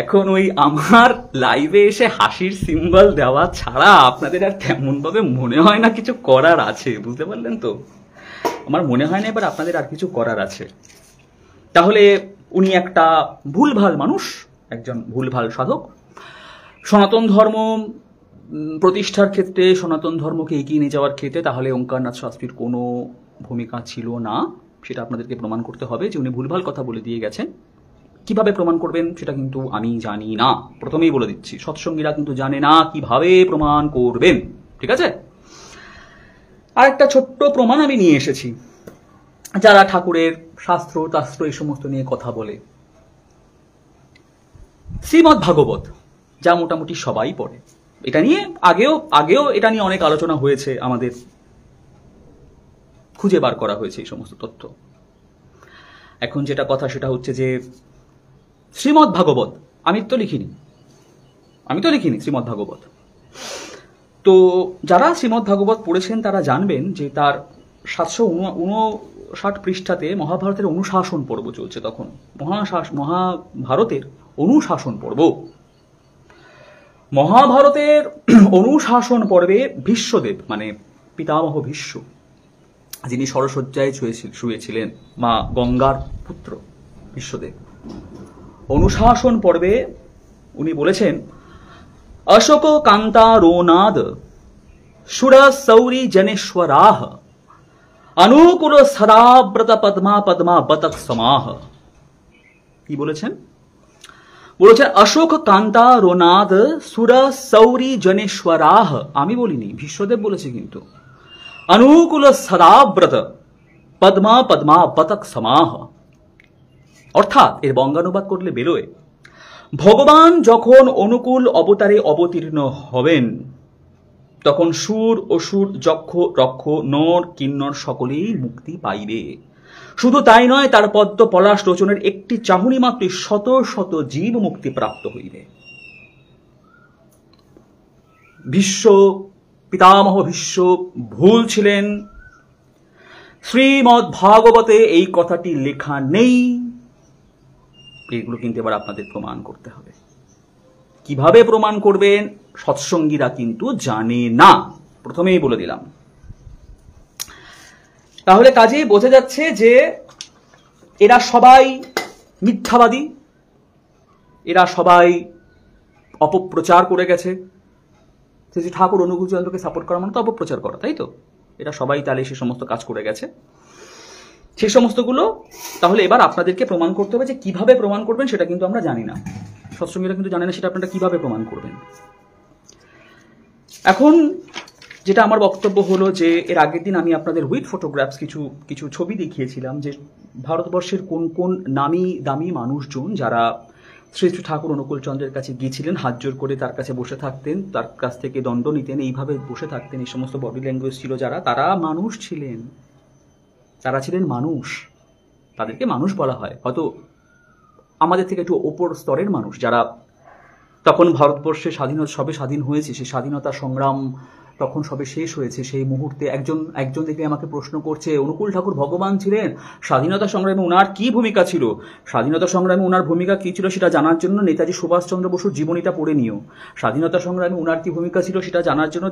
এখন ওই আমার লাইভে এসে হাসির সিম্বল দেওয়া ছাড়া আপনাদের আর তেমন ভাবে মনে হয় না কিছু করার আছে, বুঝতে পারলেন তো? আমার মনে হয় না এবার আপনাদের আর কিছু করার আছে। তাহলে উনি একটা ভুলভাল মানুষ, একজন ভুলভাল সাধক। সনাতন ধর্ম প্রতিষ্ঠার ক্ষেত্রে, সনাতন ধর্মকে এগিয়ে নিয়ে যাওয়ার ক্ষেত্রে তাহলে ওঙ্কারনাথ শাস্ত্রীর কোনো ভূমিকা ছিল না, সেটা আপনাদেরকে প্রমাণ করতে হবে যে উনি ভুলভাল কথা বলে দিয়ে গেছেন। কিভাবে প্রমাণ করবেন সেটা কিন্তু আমি জানি না, প্রথমেই বলে দিচ্ছি। সৎসঙ্গীরা কিন্তু জানে না কিভাবে প্রমাণ করবেন, ঠিক আছে? আর একটা ছোট্ট প্রমাণ আমি নিয়ে এসেছি। যারা ঠাকুরের শাস্ত্র টাস্ত্র এই সমস্ত নিয়ে কথা বলে, শ্রীমদ্ ভাগবত, যা মোটামুটি সবাই পড়ে, এটা নিয়ে আগেও এটা নিয়ে অনেক আলোচনা হয়েছে, আমাদের খুঁজে বার করা হয়েছে এই সমস্ত তথ্য। এখন যেটা কথা সেটা হচ্ছে যে শ্রীমদ্ ভাগবত আমি তো লিখিনি শ্রীমদ্ ভাগবত। তো যারা শ্রীমদ্ ভাগবত পড়েছেন তারা জানবেন যে তার 759 পৃষ্ঠাতে মহাভারতের অনুশাসন পর্ব চলছে। তখন মহাভারতের অনুশাসন পর্ব, মহাভারতের অনুশাসন পর্বে ভীষ্মদেব মানে পিতামহ ভীষ্ম, যিনি সরসজ্জায় শুয়েছিলেন, মা গঙ্গার পুত্র ভীষ্মদেব, অনুশাসন পর্বে উনি বলেছেন, অশোক কান্তারোনাদ সুর সৌরি জনেশ্বরাহ অনুকূল সদাব্রত পদ্মা পদ্মা বতক সমাহ। কি বলেছেন? বলেছেন অশোক কান্তারোনাদ সুর সৌরি জনেশ্বরাহ। আমি বলিনি, ভীষ্মদেব বলেছে। কিন্তু অনুকূল সদাব্রত পদ্মা পদ্মা বতক সমাহ, অর্থাৎ এর বঙ্গানুবাদ করলে বেরোয়, ভগবান যখন অনুকূল অবতারে অবতীর্ণ হবেন তখন সুর অসুর যক্ষ রক্ষ নর কিন্নর সকলেই মুক্তি পাইবে। শুধু তাই নয়, তার পদ্ম পলাশ লোচনের একটি চাহনি মাত্র শত শত জীব মুক্তি প্রাপ্ত হইবে। পিতামহ ভীষ্ম ভুল ছিলেন। শ্রীমদ্ ভাগবতে এই কথাটি লেখা নেই। এগুলো কিন্তু এবার আপনাদের প্রমাণ করতে হবে। কিভাবে প্রমাণ করবেন? সৎসঙ্গীরা কিন্তু জানে না, প্রথমেই বলে দিলাম। তাহলে কাজেই বোঝা যাচ্ছে যে এরা সবাই মিথ্যাবাদী, এরা সবাই অপপ্রচার করে গেছে। শ্রী ঠাকুর অনুকূলচন্দ্রকে সাপোর্ট করা মানে তো অপপ্রচার করা, তাই তো? এরা সবাই তাহলে সে সমস্ত কাজ করে গেছে, সেই সমস্তগুলো। তাহলে এবার আপনাদেরকে প্রমাণ করতে হবে। যে কিভাবে প্রমাণ করবেন সেটা কিন্তু আমরা জানি না, সৎসঙ্গীরা কিন্তু জানে না সেটা আপনারা কিভাবে প্রমাণ করবেন। এখন যেটা আমার বক্তব্য হলো যে এর আগের দিন আমি আপনাদের উইথ ফটোগ্রাফস কিছু ছবি দেখিয়েছিলাম যে ভারতবর্ষের কোন কোন নামি দামি মানুষজন যারা শ্রী শ্রী ঠাকুর অনুকূলচন্দ্রের কাছে গিয়েছিলেন, হাত জোর করে তার কাছে বসে থাকতেন, তার কাছ থেকে দণ্ড নিতেন, এইভাবে বসে থাকতেন। এই সমস্ত বডি ল্যাঙ্গুয়েজ ছিল যারা, তারা মানুষ ছিলেন, তারা ছিলেন মানুষ। তাদেরকে মানুষ বলা হয়, হয়তো আমাদের থেকে একটু ওপর স্তরের মানুষ, যারা তখন ভারতবর্ষে সবে স্বাধীন হয়েছে, সেই স্বাধীনতা সংগ্রাম তখন সবে শেষ হয়েছে। সেই মুহূর্তে একজন দেখে আমাকে প্রশ্ন করছে, অনুকূল ঠাকুর ভগবান ছিলেন, স্বাধীনতা সংগ্রামে ওনার কি ভূমিকা ছিল? স্বাধীনতা সংগ্রামে ওনার ভূমিকা কি ছিল সেটা জানার জন্য নেতাজি সুভাষচন্দ্র বসুর জীবনীটা পড়ে নিও। স্বাধীনতা সংগ্রামে ওনার কি ভূমিকা ছিল সেটা জানার জন্য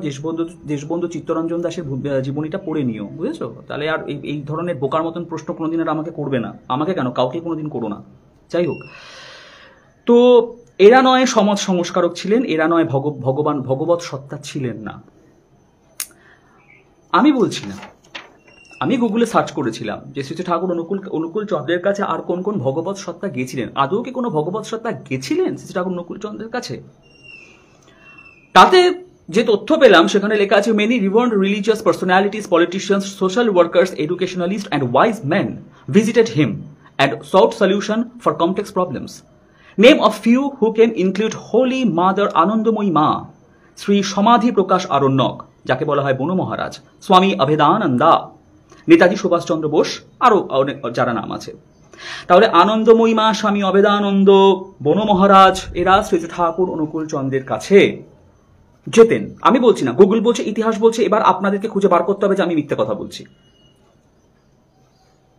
দেশবন্ধু চিত্তরঞ্জন দাসের জীবনীটা পড়ে নিও, বুঝেছো? তাহলে আর এই ধরনের বোকার মতন প্রশ্ন কোনোদিন আর আমাকে করবে না। আমাকে কেন, কাউকে কোনোদিন করো না। যাই হোক, তো এরা নয় সমাজ সংস্কারক ছিলেন, এরা নয় ভগবত সত্তা ছিলেন না। আমি বলছি না, আমি গুগলে সার্চ করেছিলাম যে শ্রী ঠাকুর অনুকূল চন্দ্রের কাছে আর কোন কোন ভগবত সত্তা গেছিলেন। আদৌ কি কোনো ভগবত সত্তা গেছিলেন শ্রী ঠাকুর অনুকূল চন্দ্রের কাছে? তাতে যে তথ্য পেলাম সেখানে লেখা আছে, many revered religious personalities, politicians, social workers, educationalist and wise men visited him and sought solution for complex problems. Name of few who can include Holy Mother Anandamoyi Ma, Sri Samadhi Prakash Aranyok, যাকে বলা হয় বনু মহারাজ, স্বামী অভেদানন্দা, নেতাজি সুভাষচন্দ্র বোস, আরো অনেক যারা নাম আছে। তাহলে আনন্দময়ী মা, স্বামী অবেদানন্দ, বন মহারাজ, এরা শ্রী ঠাকুর অনুকূল চন্দ্রের কাছে যেতেন। আমি বলছি না, গুগল বলছে, ইতিহাস বলছে, এবার আপনাদেরকে খুঁজে বার করতে হবে যে আমি মিথ্যে কথা বলছি।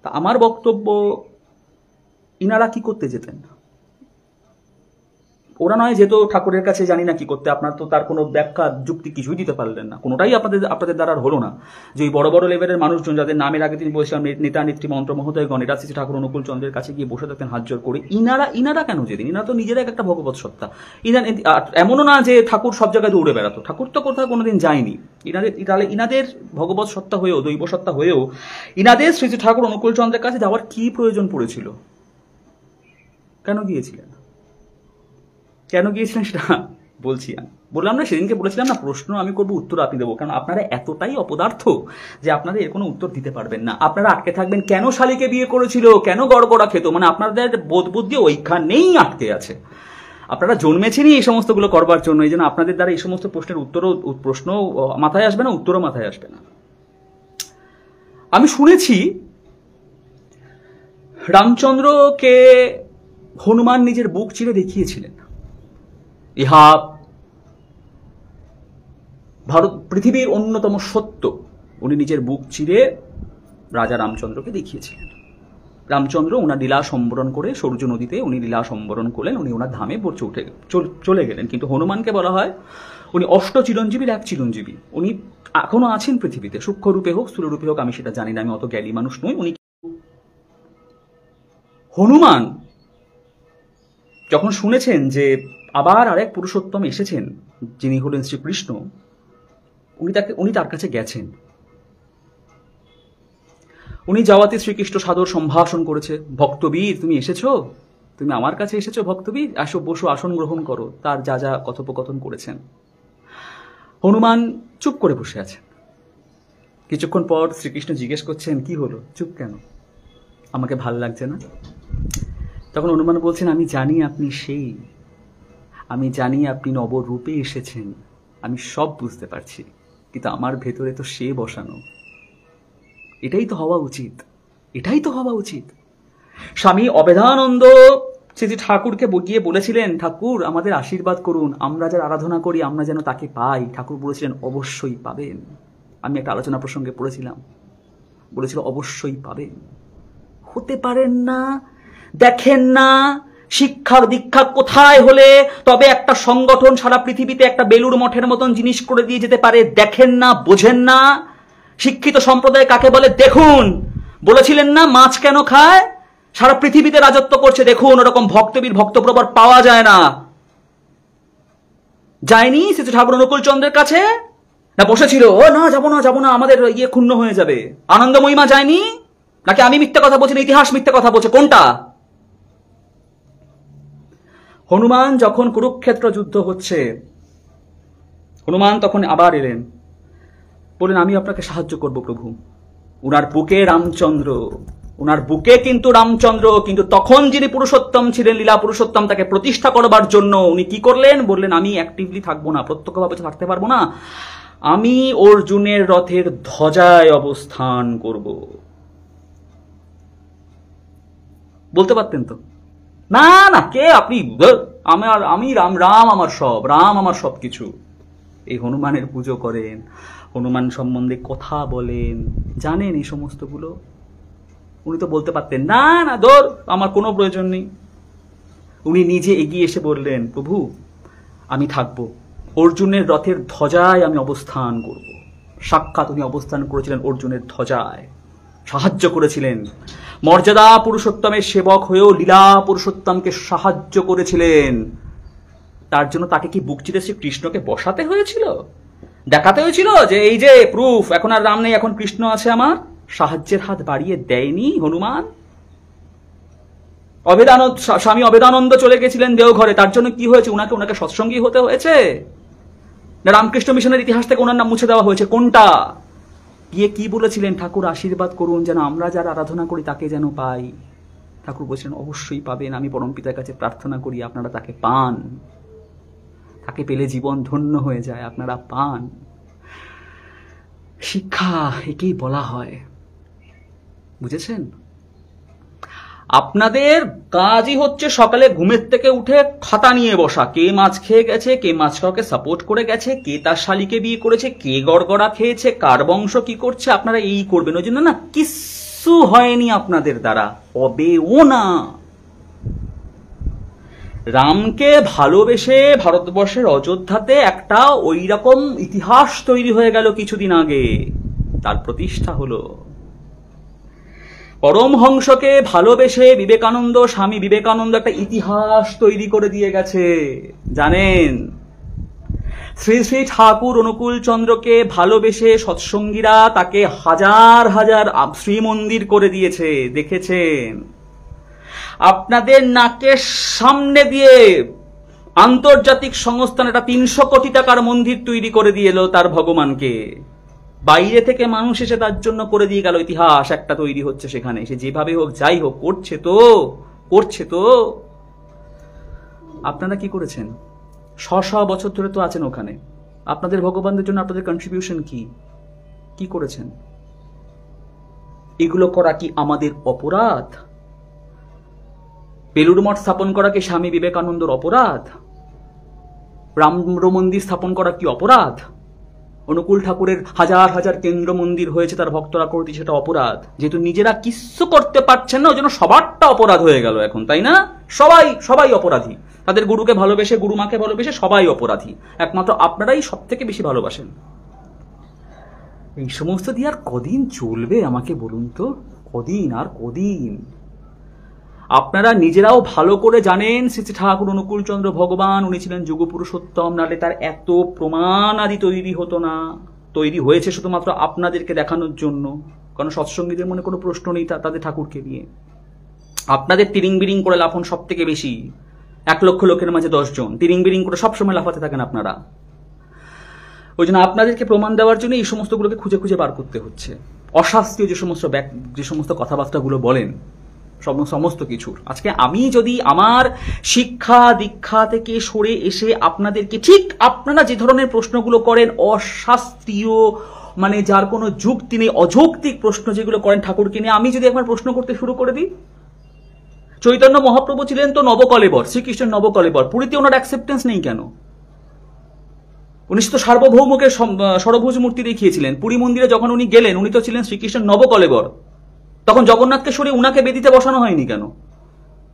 তা আমার বক্তব্য, ইনারা কি করতে যেতেন? ওরা নয় যেত ঠাকুরের কাছে, জানি না কি করতে, আপনার তো তার কোনো ব্যাখ্যা যুক্তি কিছুই দিতে পারলেন না, কোনোটাই আপনাদের দ্বারা হলো না। যে ওই বড় বড় লেভেলের মানুষজন যাদের নামের আগে তিনি বলছিলাম নেতা নেত্রী মন্ত্র মহোদয়গণ, এরা শ্রী ঠাকুর অনুকূল চন্দ্রের কাছে গিয়ে বসে থাকতেন হাত জোর করে। ইনারা কেন যেতেন? ইনারা তো নিজেরা একটা ভগবত সত্তা। এমনও না যে ঠাকুর সব জায়গায় দৌড়ে বেড়াতো, ঠাকুর তো কোথাও কোনোদিন যায়নি। তাহলে ইনাদের ভগবত সত্তা হয়েও, দৈব সত্তা হয়েও, ইনাদের শ্রী ঠাকুর অনুকূল চন্দ্রের কাছে যাওয়ার কি প্রয়োজন পড়েছিল? কেন গিয়েছিলেন? কেন গিয়েছিলেন সেটা বলছি। আমি বললাম না, সেদিনকে বলেছিলাম না, প্রশ্ন আমি করবো, উত্তর আপনি দেবো। কারণ আপনারা এতটাই অপদার্থ যে আপনারা এর কোনো উত্তর দিতে পারবেন না। আপনারা আটকে থাকবেন কেন শালীকে বিয়ে করেছিল, কেন গড়গড়া খেত, মানে আপনাদের বোধ বুদ্ধি ওইখানেই আটকে আছে। আপনারা জন্মেছেনই এই সমস্তগুলো করবার জন্য, এই জন্য আপনাদের দ্বারা এই সমস্ত প্রশ্নের প্রশ্ন মাথায় আসবে না, উত্তরও মাথায় আসবে না। আমি শুনেছি রামচন্দ্রকে হনুমান নিজের বুক চিরে দেখিয়েছিলেন। ইহা পৃথিবীর অন্যতম সত্য। উনি নিজের বুক চিরে রাজা রামচন্দ্রকে দেখিয়েছিলেন। রামচন্দ্র ওনার লীলা সম্বরণ করে সূর্য নদীতে উনি লীলা সম্বরণ করলেন, উনি ওনার ধামে চলে গেলেন। কিন্তু হনুমানকে বলা হয় উনি অষ্ট চিরঞ্জীবীর এক চিরঞ্জীবী। উনি এখনো আছেন পৃথিবীতে, সূক্ষ্ম রূপে হোক স্থূল রূপে হোক আমি সেটা জানি না, আমি অত জ্ঞানী মানুষ নই। উনি হনুমান যখন শুনেছেন যে আবার আরেক পুরুষোত্তম এসেছেন যিনি হলেন শ্রীকৃষ্ণ, উনি তার কাছে গেছেন। উনি যাওয়াতে শ্রীকৃষ্ণ সাদর সম্ভাষণ করেছে। ভক্তবীর, তুমি এসেছো, তুমি আমার কাছে এসেছো ভক্তবীর, আসো বসো, আসন গ্রহণ করো। তার যা যা কথোপকথন করেছেন। হনুমান চুপ করে বসে আছেন। কিছুক্ষণ পর শ্রীকৃষ্ণ জিজ্ঞেস করছেন, কি হলো, চুপ কেন? আমাকে ভাল লাগছে না? তখন হনুমান বলছেন, আমি জানি আপনি সেই, আমি জানি আপনি নবরূপে এসেছেন, আমি সব বুঝতে পারছি, কিন্তু আমার ভেতরে তো সে বসানো। এটাই তো হওয়া উচিত, এটাই তো হওয়া উচিত। স্বামী অবেদানন্দ শ্রী ঠাকুরকে গিয়ে বলেছিলেন, ঠাকুর আমাদের আশীর্বাদ করুন, আমরা যার আরাধনা করি আমরা যেন তাকে পাই। ঠাকুর বলেছিলেন, অবশ্যই পাবেন। আমি একটা আলোচনা প্রসঙ্গে পড়েছিলাম, বলেছিল অবশ্যই পাবেন। হতে পারেন না, দেখেন না শিক্ষা দীক্ষা কোথায় হলে তবে একটা সংগঠন সারা পৃথিবীতে একটা বেলুর মঠের মতন জিনিস করে দিয়ে যেতে পারে? দেখেন না, বোঝেন না শিক্ষিত সম্প্রদায় কাকে বলে? দেখুন, বলেছিলেন না মাছ কেন খায়? সারা পৃথিবীতে রাজত্ব করছে, দেখুন ওরকম ভক্তবীর ভক্তপ্রবর পাওয়া যায় না। যায়নি শ্রী ঠাকুর অনুকূল চন্দ্রের কাছে? না বসেছিল, ও না যাবো না আমাদের ইয়ে ক্ষুণ্ণ হয়ে যাবে। আনন্দময়ী মা যায়নি? নাকি আমি মিথ্যে কথা বলছি, ইতিহাস মিথ্যে কথা বলছে, কোনটা? হনুমান যখন কুরুক্ষেত্র যুদ্ধ হচ্ছে, হনুমান তখন আবার এলেন, বলেন আমি আপনাকে সাহায্য করব প্রভু। উনার বুকে রামচন্দ্র, উনার বুকে কিন্তু রামচন্দ্র, কিন্তু তখন যিনি পুরুষোত্তম ছিলেন, লীলা পুরুষোত্তম, তাকে প্রতিষ্ঠা করবার জন্য উনি কি করলেন? বললেন আমি অ্যাক্টিভলি থাকবো না, প্রত্যক্ষভাবে থাকতে পারবো না, আমি অর্জুনের রথের ধ্বজায় অবস্থান করব। বলতে পারতেন তো, না না কে আপনি, আমি রাম আমার সব, রাম আমার সব কিছু। এই হনুমানের পুজো করেন, হনুমান সম্বন্ধে কথা বলেন, জানেন এই সমস্তগুলো। উনি তো বলতে পারতেন, না না দৌড়, আমার কোনো প্রয়োজন নেই। উনি নিজে এগিয়ে এসে বললেন, প্রভু আমি থাকবো, অর্জুনের রথের ধ্বজায় আমি অবস্থান করব। সাক্ষাৎ উনি অবস্থান করেছিলেন অর্জুনের ধ্বজায়, সাহায্য করেছিলেন। মর্যাদা পুরুষোত্তমের সেবক হয়েও লীলা পুরুষোত্তমকে সাহায্য করেছিলেন। তার জন্য তাকে কি বুক চিরে কৃষ্ণকে বসাতে হয়েছিল? দেখাতে হয়েছিল যে এই যে প্রুফ, এখন আর রাম নেই, এখন কৃষ্ণ আছে আমার? সাহায্যের হাত বাড়িয়ে দেয়নি হনুমান? স্বামী অবেদানন্দ চলে গেছিলেন দেওঘরে, তার জন্য কি হয়েছে? ওনাকে সৎসঙ্গী হতে হয়েছে? না রামকৃষ্ণ মিশনের ইতিহাস থেকে ওনার নাম মুছে দেওয়া হয়েছে? কোনটা? গিয়ে কি বলেছিলেন? ঠাকুর আশীর্বাদ করুন যেন আমরা যারা আরাধনা করি তাকে যেন পাই। ঠাকুর বলছিলেন অবশ্যই পাবেন, আমি পরম পিতার কাছে প্রার্থনা করি আপনারা তাকে পান, তাকে পেলে জীবন ধন্য হয়ে যায়, আপনারা পান। শিক্ষা একেই বলা হয়, বুঝেছেন? আপনাদের কাজই হচ্ছে সকালে ঘুমের থেকে উঠে খাতা নিয়ে বসা, কে মাছ খেয়ে গেছে, কে মাছ খাওয়াকে সাপোর্ট করে গেছে, কে তার শালিকে বিয়ে করেছে, কে গড়গড়া খেয়েছে, কার বংশ কি করছে, আপনারা এই করবেন। ওই জন্য না কিচ্ছু হয়নি আপনাদের দ্বারা, হবেও না। রামকে ভালোবেসে ভারতবর্ষের অযোধ্যাতে একটা ওই রকম ইতিহাস তৈরি হয়ে গেল কিছুদিন আগে, তার প্রতিষ্ঠা হলো। পরমহংসকে ভালোবেসে বিবেকানন্দ, স্বামী বিবেকানন্দ একটা ইতিহাস তৈরি করে দিয়ে গেছে, জানেন? শ্রী শ্রী ঠাকুর অনুকূল চন্দ্রকে ভালোবেসে সৎসঙ্গীরা তাকে হাজার হাজার শ্রীমন্দির করে দিয়েছে, দেখেছেন? আপনাদের নাকের সামনে দিয়ে আন্তর্জাতিক সংস্থান একটা 300 কোটি টাকার মন্দির তৈরি করে দিয়ে এলো তার ভগবানকে। বাইরে থেকে মানুষ এসে তার জন্য করে দিয়ে গেল, ইতিহাস একটা তৈরি হচ্ছে সেখানে। সে যেভাবে হোক যাই হোক করছে তো। আপনারা কি করেছেন? 100 বছর ধরে তো আছেন ওখানে। আপনাদের ভগবানদের জন্য আপনাদের কন্ট্রিবিউশন কি করেছেন? এগুলো করা কি আমাদের অপরাধ? বেলুড় মঠ স্থাপন করা কি স্বামী বিবেকানন্দর অপরাধ? রাম মন্দির স্থাপন করা কি অপরাধ? অনুকূল ঠাকুরের হাজার হাজার কেন্দ্র মন্দির হয়েছে, তার ভক্তরা করতে, সেটা অপরাধ? যেহেতু নিজেরা কিচ্ছু করতে পারছেন না, ওই জন্য সবারটা অপরাধ হয়ে গেল এখন, তাই না? সবাই অপরাধী। তাদের গুরুকে ভালোবেসে, গুরু মাকে ভালোবেসে সবাই অপরাধী। একমাত্র আপনারাই সব থেকে বেশি ভালোবাসেন। এই সমস্ত দিয়ে আর কদিন চলবে আমাকে বলুন তো? কদিন? আপনারা নিজেরাও ভালো করে জানেন শ্রী শ্রী ঠাকুর অনুকূল চন্দ্র ভগবান উনি ছিলেন যুগ পুরুষোত্তম, নালে তার এত প্রমাণ আদি তৈরি হতো না। তৈরি হয়েছে শুধুমাত্র আপনাদেরকে দেখানোর জন্য, কারণ সৎসঙ্গীদের মনে কোনো প্রশ্ন নেই তাদের ঠাকুরকে নিয়ে। আপনাদের তিরিং বিরিং করে লাফন সব থেকে বেশি। 1 লক্ষ লোকের মাঝে 10 জন তিরিং বিরিং করে সবসময় লাফাতে থাকেন আপনারা। ওই জন্য আপনাদেরকে প্রমাণ দেওয়ার জন্য এই সমস্তগুলোকে খুঁজে খুঁজে বার করতে হচ্ছে। অশাস্ত্রীয় যে সমস্ত কথাবার্তাগুলো বলেন সমস্ত কিছুর। আজকে আমি যদি আমার শিক্ষা দীক্ষা থেকে সরে এসে আপনাদেরকে ঠিক আপনারা যে ধরনের প্রশ্নগুলো করেন, অশাস্ত্রীয়, মানে যার কোনো যুক্তি নেই, অযৌক্তিক প্রশ্ন যেগুলো করেন ঠাকুরকে নিয়ে, আমি যদি একবার প্রশ্ন করতে শুরু করে দিই, চৈতন্য মহাপ্রভু ছিলেন তো নবকলেবর, শ্রীকৃষ্ণের নবকলেবর, পুরীতে ওনার অ্যাকসেপ্টেন্স নেই কেন? উনি তো সার্বভৌমকে সরভুজ মূর্তি দেখিয়েছিলেন। পুরী মন্দিরে যখন উনি গেলেন, উনি তো ছিলেন শ্রীকৃষ্ণের নবকলেবর, তখন জগন্নাথকে সরিয়ে উনাকে বেদিতে বসানো হয়নি কেন?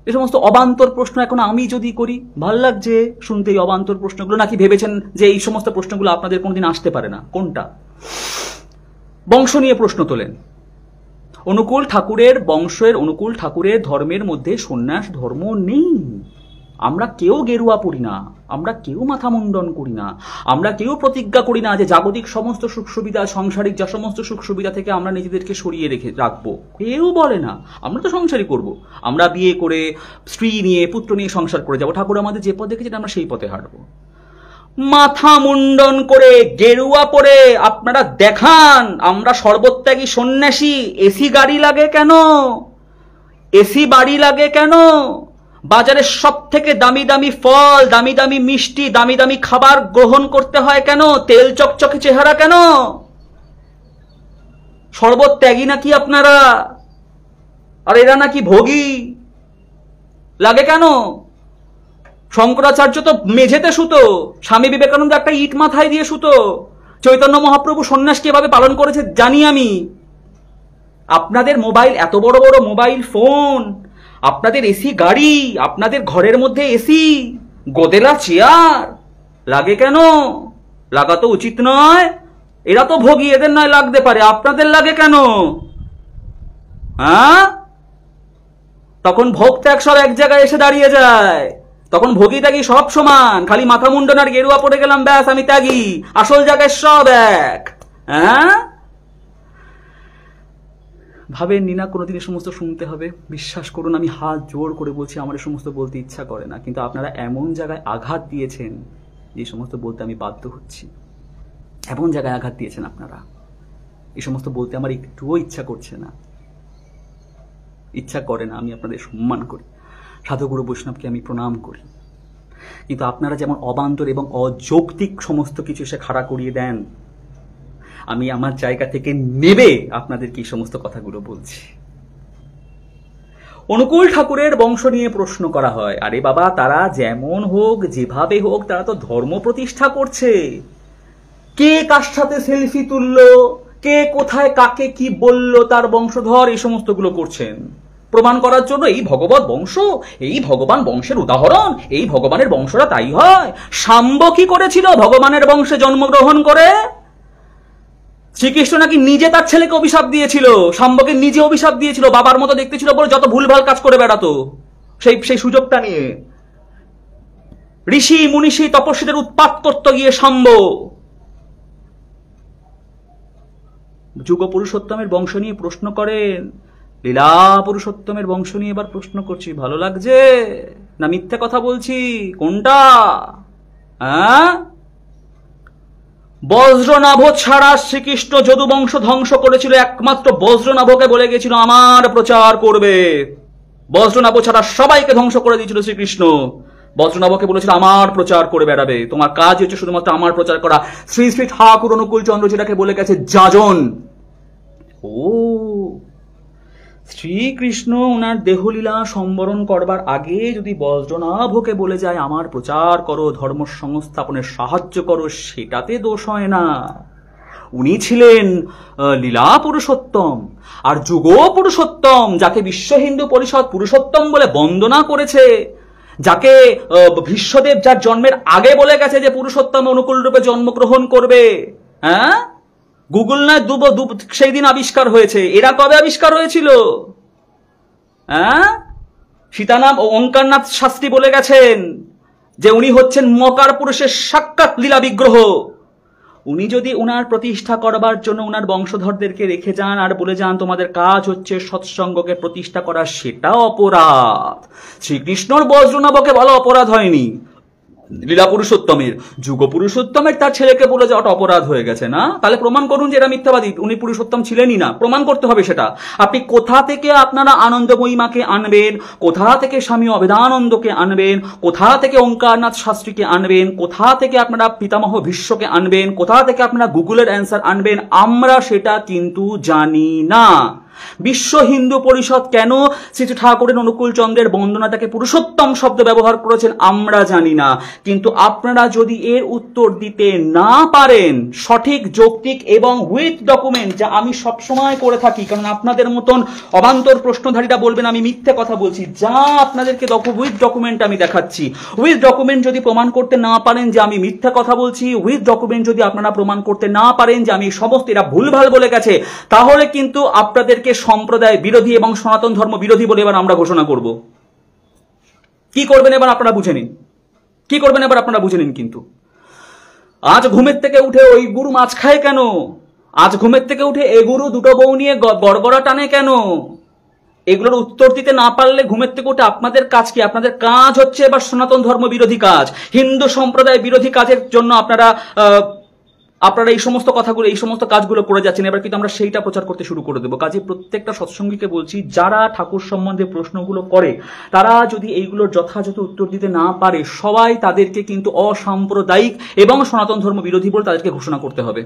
এই সমস্ত অবান্তর প্রশ্ন এখন আমি যদি করি, ভাল লাগছে শুনতে এই অবান্তর প্রশ্নগুলো? নাকি ভেবেছেন যে এই সমস্ত প্রশ্নগুলো আপনাদের কোনোদিন আসতে পারে না? কোনটা? বংশ নিয়ে প্রশ্ন তোলেন। অনুকূল ঠাকুরের বংশের, অনুকূল ঠাকুরের ধর্মের মধ্যে সন্ন্যাস ধর্ম নেই। আমরা কেউ গেরুয়া পড়ি না, আমরা কেউ মাথা মুন্ডন করি না, আমরা কেউ প্রতিজ্ঞা করি না যে জাগতিক সমস্ত সুখ সুবিধা, সাংসারিক যা সমস্ত সুখ সুবিধা থেকে আমরা নিজেদেরকে সরিয়ে রাখবো। কেউ বলে না আমরা তো সংসারই করব, আমরা বিয়ে করে স্ত্রী নিয়ে পুত্র নিয়ে সংসার করে যাবো। ঠাকুর আমাদের যে পথ দেখেছেন আমরা সেই পথে হাঁটবো। মাথা মুন্ডন করে গেরুয়া পরে আপনারা দেখান আমরা সর্বত্যাগী সন্ন্যাসী। এসি গাড়ি লাগে কেন? এসি বাড়ি লাগে কেন? বাজারের সব থেকে দামি দামি ফল, দামি দামি মিষ্টি, দামি দামি খাবার গ্রহণ করতে হয় কেন? তেল চকচকে চেহারা কেন? সর্বত্যাগী নাকি আপনারা? আর এরা নাকি ভোগী? লাগে কেন? শঙ্করাচার্য তো মেঝেতে শুতো, স্বামী বিবেকানন্দ একটা ইট মাথায় দিয়ে শুতো, চৈতন্য মহাপ্রভু সন্ন্যাসকে এভাবে পালন করেছে জানি আমি। আপনাদের মোবাইল, এত বড় বড় মোবাইল ফোন, আপনাদের এসি গাড়ি, আপনাদের ঘরের মধ্যে এসি, গোদেলা চেয়ার, লাগে কেন? লাগা তো উচিত নয়। এরা তো ভোগী, এদের নয় লাগতে পারে, আপনাদের লাগে কেন? হ্যাঁ, তখন ভোগ ত্যাগ সব এক জায়গায় এসে দাঁড়িয়ে যায়। তখন ভোগী ত্যাগী সব সমান, খালি মাথা মুন্ডন আর গেরুয়া পড়ে গেলাম ব্যাস আমি ত্যাগী, আসল জায়গায় সব এক। হ্যাঁ, ভাবেননি না কোনোদিন এ সমস্ত শুনতে হবে? বিশ্বাস করুন, আমি হাত জোর করে বলছি আমার এ সমস্ত বলতে ইচ্ছা করে না, কিন্তু আপনারা এমন জায়গায় আঘাত দিয়েছেন যে সমস্ত বলতে আমি বাধ্য হচ্ছি। এমন জায়গায় আঘাত দিয়েছেন আপনারা, এই সমস্ত বলতে আমার একটুও ইচ্ছা করছে না, ইচ্ছা করে না। আমি আপনাদের সম্মান করি, সাধুগুরু বৈষ্ণবকে আমি প্রণাম করি, কিন্তু আপনারা যেমন অবান্তর এবং অযৌক্তিক সমস্ত কিছু এসে খাড়া করিয়ে দেন, আমি আমার জায়গা থেকে নেবে আপনাদেরকে এই সমস্ত কথাগুলো বলছি। অনুকূল ঠাকুরের বংশ নিয়ে প্রশ্ন করা হয়। আরে বাবা, তারা যেমন হোক যেভাবে হোক তারা তো ধর্ম প্রতিষ্ঠা করছে। কে কার সাথে সেলফি তুললো, কে কোথায় কাকে কি বলল, তার বংশধর এই সমস্তগুলো করছেন প্রমাণ করার জন্য। এই ভগবত বংশ, এই ভগবান বংশের উদাহরণ, এই ভগবানের বংশরা তাই হয়। শাম্ব কি করেছিল ভগবানের বংশে জন্মগ্রহণ করে? শ্রীকৃষ্ণ নাকি নিজে তার ছেলেকে অভিশাপ দিয়েছিল, শাম্বকে নিজে অভিশাপ দিয়েছিল, বাবার মতো দেখতে ছিল বলে যত ভুলভাল কাজ করে বেড়াতো। সেই সুযোগটা নিয়ে ঋষি মুনিষি তপস্বীদের উৎপাত করতে গিয়ে শাম্ব যুগ পুরুষোত্তমের বংশ নিয়ে প্রশ্ন করেন। লীলা পুরুষোত্তমের বংশ নিয়ে এবার প্রশ্ন করছি, ভালো লাগছে না মিথ্যে কথা বলছি, কোনটা? হ্যাঁ, বজ্রনাভ ছাড়া শ্রীকৃষ্ণ যদুবংশ ধ্বংস করেছিল, একমাত্র বজ্রনাভকে বলে গেছিল আমার প্রচার করবে। বজ্রনাভ ছাড়া সবাইকে ধ্বংস করে দিয়েছিল শ্রীকৃষ্ণ। বজ্রনাভকে বলেছিল আমার প্রচার করে বেড়াবে, তোমার কাজ হচ্ছে শুধুমাত্র আমার প্রচার করা। শ্রী শ্রী ঠাকুর অনুকূল চন্দ্র যেটাকে বলে গেছে যাজন। ও, শ্রীকৃষ্ণ ওনার দেহলীলা সম্বরণ করবার আগে যদি বজ্রনাভকে বলে যায় আমার প্রচার করো, ধর্ম সংস্থাপনের সাহায্য করো, সেটাতে দোষ হয় না। উনি ছিলেন লীলা পুরুষোত্তম। আর যুগ পুরুষোত্তম, যাকে বিশ্ব হিন্দু পরিষদ পুরুষোত্তম বলে বন্দনা করেছে, যাকে ভীষ্মদেব যার জন্মের আগে বলে গেছে যে পুরুষোত্তম অনুকূল রূপে জন্মগ্রহণ করবে, হ্যাঁ, গুগল নয় সেই দিন আবিষ্কার হয়েছে। এরা কবে আবিষ্কার হয়েছিল? হ্যাঁ, সীতানাম ওঙ্কারনাথ শাস্ত্রী বলে গেছেন যে উনি হচ্ছেন মকার পুরুষের সাক্ষাৎ লীলা বিগ্রহ। উনি যদি উনার প্রতিষ্ঠা করবার জন্য উনার বংশধরদেরকে রেখে যান আর বলে যান তোমাদের কাজ হচ্ছে সৎসঙ্গকে প্রতিষ্ঠা করা, সেটা অপরাধ। শ্রীকৃষ্ণর বজ্রনাভকে বলা অপরাধ হয়নি, লীলা পুরুষোত্তমের। যুগ পুরুষোত্তমের তার ছেলেকে বলে যাওয়াটা অপরাধ হয়ে গেছে না? তাহলে প্রমাণ করুন যে এরা মিথ্যাবাদী, উনি পুরুষোত্তম ছিলেনই না। প্রমাণ করতে হবে সেটা। আপনি কোথা থেকে আপনারা আনন্দময়ীমাকে আনবেন, কোথা থেকে স্বামী অভেদানন্দকে আনবেন, কোথা থেকে ওঙ্কারনাথ শাস্ত্রীকে আনবেন, কোথা থেকে আপনারা পিতামহ ভীষ্মকে আনবেন, কোথা থেকে আপনারা গুগলের অ্যান্সার আনবেন, আমরা সেটা কিন্তু জানি না। বিশ্ব হিন্দু পরিষদ কেন শ্রী ঠাকুরের অনুকূল চন্দ্রের বন্দনাটাকে পুরুষোত্তম শব্দ ব্যবহার করেছেন আমরা জানি না। কিন্তু আপনারা যদি এর উত্তর দিতে না পারেন সঠিক, যৌক্তিক এবং উইথ ডকুমেন্ট, যা আমি সবসময় করে থাকি, কারণ আপনাদের মতন অবান্তর প্রশ্নধারীরা বলবেন আমি মিথ্যে কথা বলছি, যা আপনাদেরকে উইথ ডকুমেন্ট আমি দেখাচ্ছি, উইথ ডকুমেন্ট যদি প্রমাণ করতে না পারেন যে আমি মিথ্যা কথা বলছি, উইথ ডকুমেন্ট যদি আপনারা প্রমাণ করতে না পারেন যে আমি সমস্ত এরা ভুলভাল বলে গেছে, তাহলে কিন্তু আপনাদেরকে সম্প্রদায় বিরোধী এবং সনাতন ধর্ম বিরোধী বলে এবার আমরা ঘোষণা করব। কি করবেন এবার আপনারা বুঝে নিন, কি করবেন এবার আপনারা বুঝে নিন। কিন্তু আজ ঘুমের থেকে উঠে ওই গুরু মাছ খায় কেন? আজ ঘুমের থেকে উঠে এ গুরু দুটো বউ নিয়ে গড়গড়া টানে কেন? এগুলোর উত্তর দিতে না পারলে ঘুমের থেকে উঠে আপনাদের কাজ কি? আপনাদের কাজ হচ্ছে এবার সনাতন ধর্ম বিরোধী কাজ, হিন্দু সম্প্রদায় বিরোধী কাজের জন্য আপনারা এই সমস্ত কথাগুলো, এই সমস্ত কাজগুলো করে যাচ্ছেন। এবার কিন্তু আমরা সেইটা প্রচার করতে শুরু করে দেবো। কাজে প্রত্যেকটা সৎসঙ্গীকে বলছি, যারা ঠাকুর সম্বন্ধে প্রশ্নগুলো করে তারা যদি এইগুলোর যথাযথ উত্তর দিতে না পারে, সবাই তাদেরকে কিন্তু অসাম্প্রদায়িক এবং সনাতন ধর্ম বিরোধী বলে তাদেরকে ঘোষণা করতে হবে।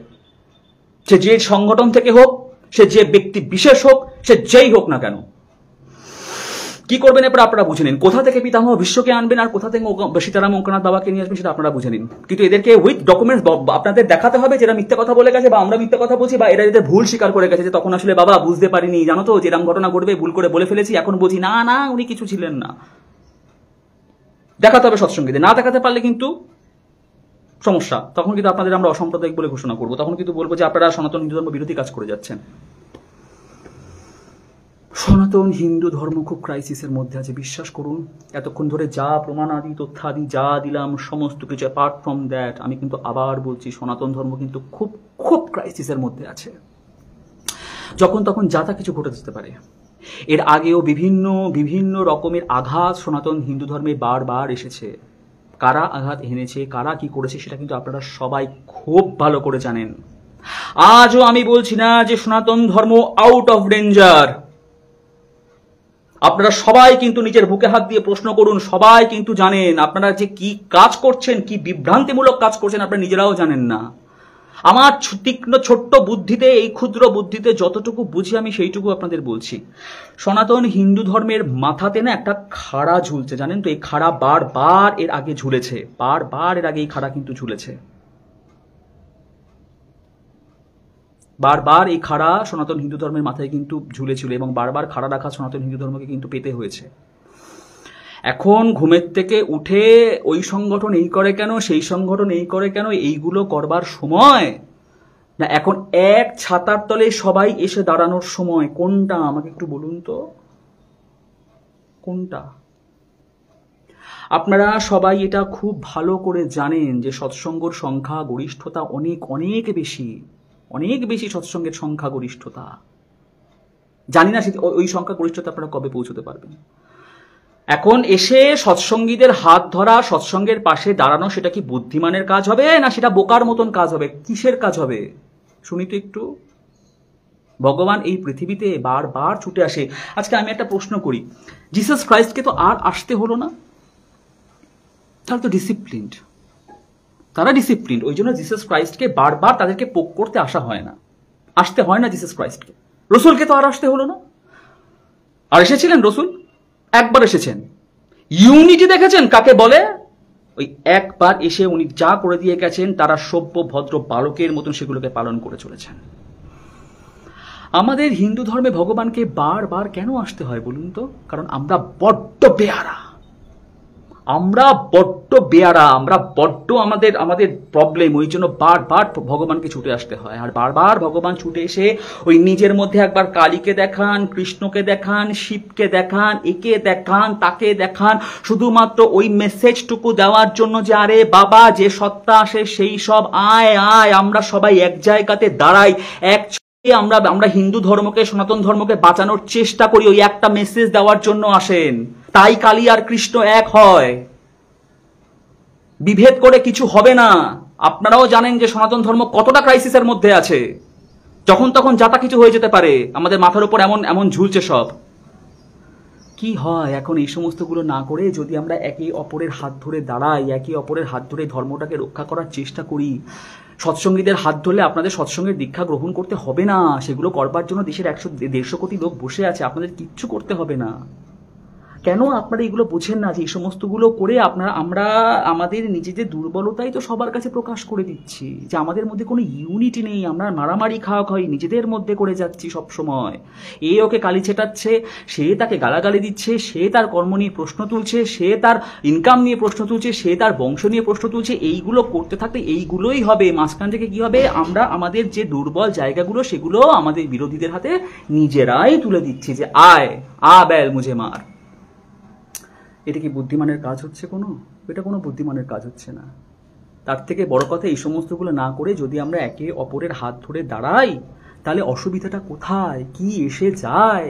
সে যে সংগঠন থেকে হোক, সে যে ব্যক্তি বিশেষ হোক, সে যেই হোক না কেন। কি করবেন এবার আপনারা বুঝে নিন। কোথা থেকে পিতামহ বিশ্বকে আনবেন আর কোথা থেকে সীতারাম ওঙ্কারনাথ বাবাকে নিয়ে আসবেন সেটা আপনারা বুঝে নিন। কিন্তু এদেরকে উইথ ডকুমেন্টস আপনাদের দেখাতে হবে যে এরা মিথ্যা কথা বলে গেছে বা আমরা মিথ্যা কথা বলছি, বা এরা এদের ভুল স্বীকার করে গেছে যে তখন আসলে বাবা বুঝতে পারিনি, জানো তো যেরকম ঘটনা ঘটবে, ভুল করে বলে ফেলেছি, এখন বুঝি না না উনি কিছু ছিলেন না। দেখাতে হবে সৎসঙ্গীদের। না দেখাতে পারলে কিন্তু সমস্যা, তখন কিন্তু আপনাদের আমরা অসাম্প্রদায়িক বলে ঘোষণা করবো। তখন কিন্তু বলবো যে আপনারা সনাতন হিন্দু ধর্ম বিরোধী কাজ করে যাচ্ছেন। সনাতন হিন্দু ধর্ম খুব ক্রাইসিসের মধ্যে আছে, বিশ্বাস করুন। এতক্ষণ ধরে যা প্রমাণ আদি তথ্যাদি যা দিলাম সমস্ত কিছু অ্যাপার্ট ফ্রম দ্যাট, আমি কিন্তু আবার বলছি সনাতন ধর্ম কিন্তু খুব খুব ক্রাইসিসের মধ্যে আছে। যখন তখন যা তা কিছু ঘটে যেতে পারে। এর আগেও বিভিন্ন বিভিন্ন রকমের আঘাত সনাতন হিন্দু ধর্মে বারবার এসেছে। কারা আঘাত এনেছে, কারা কি করেছে সেটা কিন্তু আপনারা সবাই খুব ভালো করে জানেন। আজও আমি বলছি না যে সনাতন ধর্ম আউট অফ ডেঞ্জার। আপনারা সবাই কিন্তু নিজের বুকে হাত দিয়ে প্রশ্ন করুন, সবাই কিন্তু জানেন আপনারা যে কি কাজ করছেন, কি বিভ্রান্তিমূলক কাজ করছেন আপনারা নিজেরাও জানেন না। আমার তীক্ষ্ণ ছোট্ট বুদ্ধিতে, এই ক্ষুদ্র বুদ্ধিতে যতটুকু বুঝি আমি সেইটুকু আপনাদের বলছি। সনাতন হিন্দু ধর্মের মাথাতে না একটা খাড়া ঝুলছে, জানেন তো? এই খাড়া বারবার এর আগে ঝুলেছে, বারবার এর আগে এই খাড়া কিন্তু ঝুলেছে, বারবার এই খাড়া সনাতন হিন্দু ধর্মের মাথায় কিন্তু ঝুলেছিল, এবং বারবার খাড়া রাখা সনাতন হিন্দু ধর্মকে কিন্তু পেতে হয়েছে। এখন ঘুমের থেকে উঠে ওই সংগঠন এই করে কেন, সেই সংগঠন এই করে কেন, এইগুলো করবার সময় না, এখন এক ছাতার তলে সবাই এসে দাঁড়ানোর সময়। কোনটা আমাকে একটু বলুন তো, কোনটা? আপনারা সবাই এটা খুব ভালো করে জানেন যে সৎসঙ্গর সংখ্যা গরিষ্ঠতা অনেক অনেক বেশি, অনেক বেশি সৎসঙ্গের সংখ্যা গরিষ্ঠতা। জানি না ওই সংখ্যা গরিষ্ঠতা আপনারা কবে পৌঁছতে পারবেন। এখন এসে সৎসঙ্গীদের হাত ধরা, সৎসঙ্গের পাশে দাঁড়ানো, সেটা কি বুদ্ধিমানের কাজ হবে, না সেটা বোকার মতন কাজ হবে? কিসের কাজ হবে শুনি তো একটু। ভগবান এই পৃথিবীতে বারবার ছুটে আসে। আজকে আমি একটা প্রশ্ন করি, জিসাস ক্রাইস্টকে তো আর আসতে হলো না, তাহলে তো ডিসিপ্লিনড, তারা ডিসিপ্লিনড, ওই জন্য জিসাস ক্রাইস্টকে বারবার তাদেরকে পোক করতে আসা হয় না, আসতে হয় না জিসাস ক্রাইস্টকে। রসুলকে তো আর আসতে হলো না, আর এসেছিলেন রসুল, একবার এসেছেন। ইউনিটি দেখেছেন কাকে বলে? ওই একবার এসে উনি যা করে দিয়ে গেছেন, তারা সভ্য ভদ্র বালকের মতন সেগুলোকে পালন করে চলেছেন। আমাদের হিন্দু ধর্মে ভগবানকে বারবার কেন আসতে হয় বলুন তো? কারণ আমরা বড্ড বেয়ারা, আমরা বড্ড বেয়ারা, আমরা বড্ড আমাদের প্রবলেম, ওই জন্য বারবার ভগবানকে ছুটে আসতে হয়। আর বারবার ভগবান ছুটে এসে ওই নিজের মধ্যে একবার কালীকে দেখান, কৃষ্ণকে দেখান, শিবকে দেখান, একে দেখান, তাকে দেখান, শুধুমাত্র ওই মেসেজটুকু দেওয়ার জন্য যে আরে বাবা যে সত্তা আসে সেই সব আয় আয়, আমরা সবাই এক জায়গাতে দাঁড়াই, এক আমরা হিন্দু ধর্মকে, সনাতন ধর্মকে বাঁচানোর চেষ্টা করি, ওই একটা মেসেজ দেওয়ার জন্য আসেন। তাই কালী আর কৃষ্ণ এক হয়, বিভেদ করে কিছু হবে না। আপনারাও জানেন যে সনাতন ধর্ম কতটা ক্রাইসিসের মধ্যে আছে, যখন তখন যাতা কিছু হয়ে যেতে পারে, আমাদের মাথার উপর এমন এমন ঝুলছে সব। কি হয় এখন এই সমস্তগুলো না করে যদি আমরা একে অপরের হাত ধরে দাঁড়াই, একে অপরের হাত ধরে ধর্মটাকে রক্ষা করার চেষ্টা করি। সৎসঙ্গীদের হাত ধরলে আপনাদের সৎসঙ্গের দীক্ষা গ্রহণ করতে হবে না, সেগুলো করবার জন্য দেশের 100-150 কোটি লোক বসে আছে, আপনাদের কিচ্ছু করতে হবে না। কেন আপনারা এগুলো বোঝেন না যে এই সমস্তগুলো করে আমরা আমাদের নিজেদের দুর্বলতাই তো সবার কাছে প্রকাশ করে দিচ্ছি, যে আমাদের মধ্যে কোনো ইউনিটি নেই, আমরা মারামারি খাওয়া নিজেদের মধ্যে করে যাচ্ছি সব সময়। এ ওকে কালি ছেটাচ্ছে, সে তাকে গালাগালি দিচ্ছে, সে তার কর্ম নিয়ে প্রশ্ন তুলছে, সে তার ইনকাম নিয়ে প্রশ্ন তুলছে, সে তার বংশ নিয়ে প্রশ্ন তুলছে। এইগুলো করতে থাকতে এইগুলোই হবে, মাঝখান থেকে কি হবে, আমরা আমাদের যে দুর্বল জায়গাগুলো সেগুলো আমাদের বিরোধীদের হাতে নিজেরাই তুলে দিচ্ছি, যে আয় আ বেল মুঝে মার। এটা কি বুদ্ধিমানের কাজ হচ্ছে? এটা কোনো বুদ্ধিমানের কাজ হচ্ছে না। তার থেকে বড় কথা, এই সমস্তগুলো না করে যদি আমরা একে অপরের হাত ধরে দাঁড়াই, তাহলে অসুবিধাটা কোথায়, কি এসে যায়?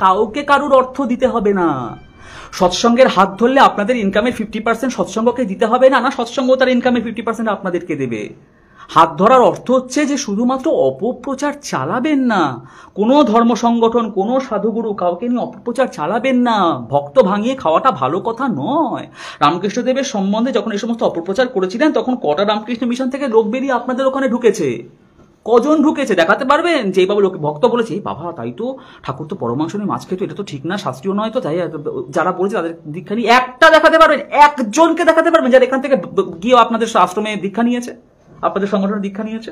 কাউকে কারুর অর্থ দিতে হবে না। সৎসঙ্গের হাত ধরলে আপনাদের ইনকামের 50% সৎসঙ্গকে দিতে হবে না, না সৎসঙ্গ তার ইনকামের 50% আপনাদেরকে দেবে। হাত ধরার অর্থ হচ্ছে যে শুধুমাত্র অপপ্রচার চালাবেন না, কোনো ধর্ম সংগঠন, কোনো সাধুগুরু কাউকে নিয়ে অপপ্রচার চালাবেন না। ভক্ত ভাঙিয়ে খাওয়াটা ভালো কথা নয়। রামকৃষ্ণদেবের সম্বন্ধে যখন এই সমস্ত অপপ্রচার করেছিলেন, তখন কটা রামকৃষ্ণ মিশন থেকে লোক বেরিয়ে আপনাদের ওখানে ঢুকেছে? কজন ঢুকেছে দেখাতে পারবেন? যে বাবা লোক ভক্ত বলেছে বাবা তাই তো ঠাকুর তো পরমাংশ নিয়ে মাছ খেতো, এটা তো ঠিক না, শাস্ত্রীয় নয়, তো তাই যারা বলেছে তাদের দীক্ষা নিয়ে একটা দেখাতে পারবেন? একজনকে দেখাতে পারবেন যারা এখান থেকে গিয়ে আপনাদের আশ্রমে দীক্ষা নিয়েছে, আপনাদের সংগঠনের দীক্ষা নিয়েছে?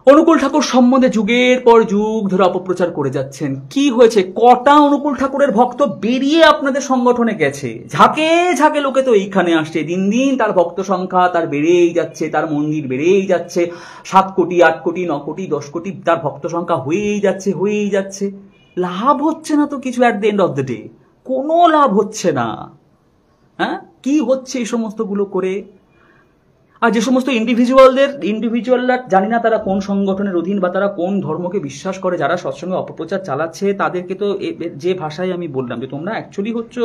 অনুকূল ঠাকুর সম্বন্ধে যুগের পর যুগ ধরে অপপ্রচার করে যাচ্ছেন। কি হয়েছে? কটা অনুকূল ঠাকুরের ভক্ত বেরিয়ে আপনাদের সংগঠনে গেছে? ঝাঁকে ঝাঁকে লোকে তো এইখানে আসছে, দিন দিন তার ভক্ত সংখ্যা তার বেড়েই যাচ্ছে, তার মন্দির বেড়েই যাচ্ছে, 7 কোটি 8 কোটি 9 কোটি 10 কোটি তার ভক্ত সংখ্যা হয়েই যাচ্ছে। লাভ হচ্ছে না তো কিছু, at the end of the day কোনো লাভ হচ্ছে না। হ্যাঁ, কি হচ্ছে এই সমস্তগুলো করে? আর যে সমস্ত ইন্ডিভিজুয়ালরা জানি না তারা কোন সংগঠনের অধীন বা তারা কোন ধর্মকে বিশ্বাস করে, যারা সৎসঙ্গে অপপ্রচার চালাচ্ছে, তাদেরকে তো যে ভাষায় আমি বললাম যে তোমরা অ্যাকচুয়ালি হচ্ছে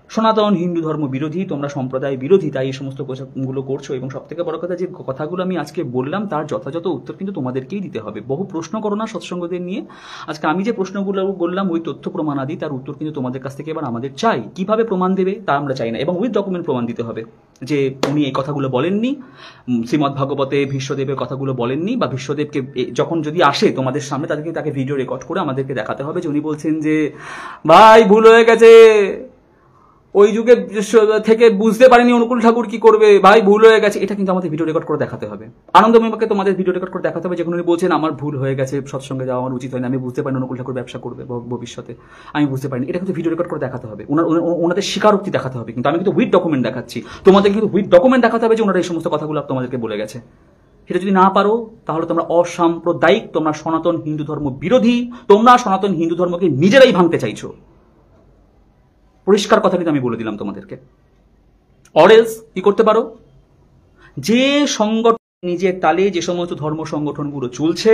সনাতন হিন্দু ধর্ম বিরোধী, তোমরা সম্প্রদায় বিরোধী, তাই এই সমস্ত কথাগুলো করছো। এবং সব থেকে বড় কথা, যে কথাগুলো আমি আজকে বললাম তার যথাযথ উত্তর কিন্তু তোমাদেরকেই দিতে হবে। বহু প্রশ্ন করো না সৎসঙ্গদের নিয়ে। আজকে আমি যে প্রশ্নগুলো বললাম, ওই তথ্য প্রমাণ আদি, তার উত্তর কিন্তু তোমাদের কাছ থেকে এবার আমাদের চাই। কিভাবে প্রমাণ দেবে তা আমরা চাই না, এবং উইথ ডকুমেন্ট প্রমাণ দিতে হবে যে উনি এই কথাগুলো বলেননি, শ্রীমদ্ ভাগবতে ভীষ্মদেবের কথাগুলো বলেননি, বা ভীষ্মদেবকে যখন যদি আসে তোমাদের সামনে, তাকে ভিডিও রেকর্ড করে আমাদেরকে দেখাতে হবে যে উনি বলছেন যে ভাই ভুল হয়ে গেছে, ওই যুগে থেকে বুঝতে পারিনি অনুকূল ঠাকুর কি করবে, ভাই ভুল হয়ে গেছে। এটা কিন্তু আমাদের ভিডিও রেকর্ড করে দেখাতে হবে। আনন্দময়ীকে তোমাদের ভিডিও রেকর্ড করে দেখাতে হবে, যেখানে উনি বলছেন আমার ভুল হয়ে গেছে, সৎসঙ্গে যাওয়া আমার উচিত হয়নি, আমি বুঝতে পারিনি অনুকূল ঠাকুর ব্যবসা করবে ভবিষ্যতে, আমি বুঝতে পারিনি। এটা কিন্তু ভিডিও রেকর্ড করে দেখাতে হবে, ওনাদের স্বীকারোক্তি দেখাতে হবে। কিন্তু আমি কিন্তু উইথ ডকুমেন্ট দেখাচ্ছি, তোমাদের কিন্তু উইথ ডকুমেন্ট দেখাতে হবে যে ওনারা এই সমস্ত কথাগুলো তোমাদেরকে বলে গেছে। সেটা যদি না পারো তাহলে তোমরা অসাম্প্রদায়িক, তোমরা সনাতন হিন্দু ধর্ম বিরোধী, তোমরা সনাতন হিন্দু ধর্মকে নিজেরাই ভাঙতে চাইছো। পরিষ্কার কথা কিন্তু আমি বলে দিলাম তোমাদেরকে। অরেলস কি করতে পারো, যে সংগঠন নিজের তালে যে সমস্ত ধর্ম সংগঠনগুলো চলছে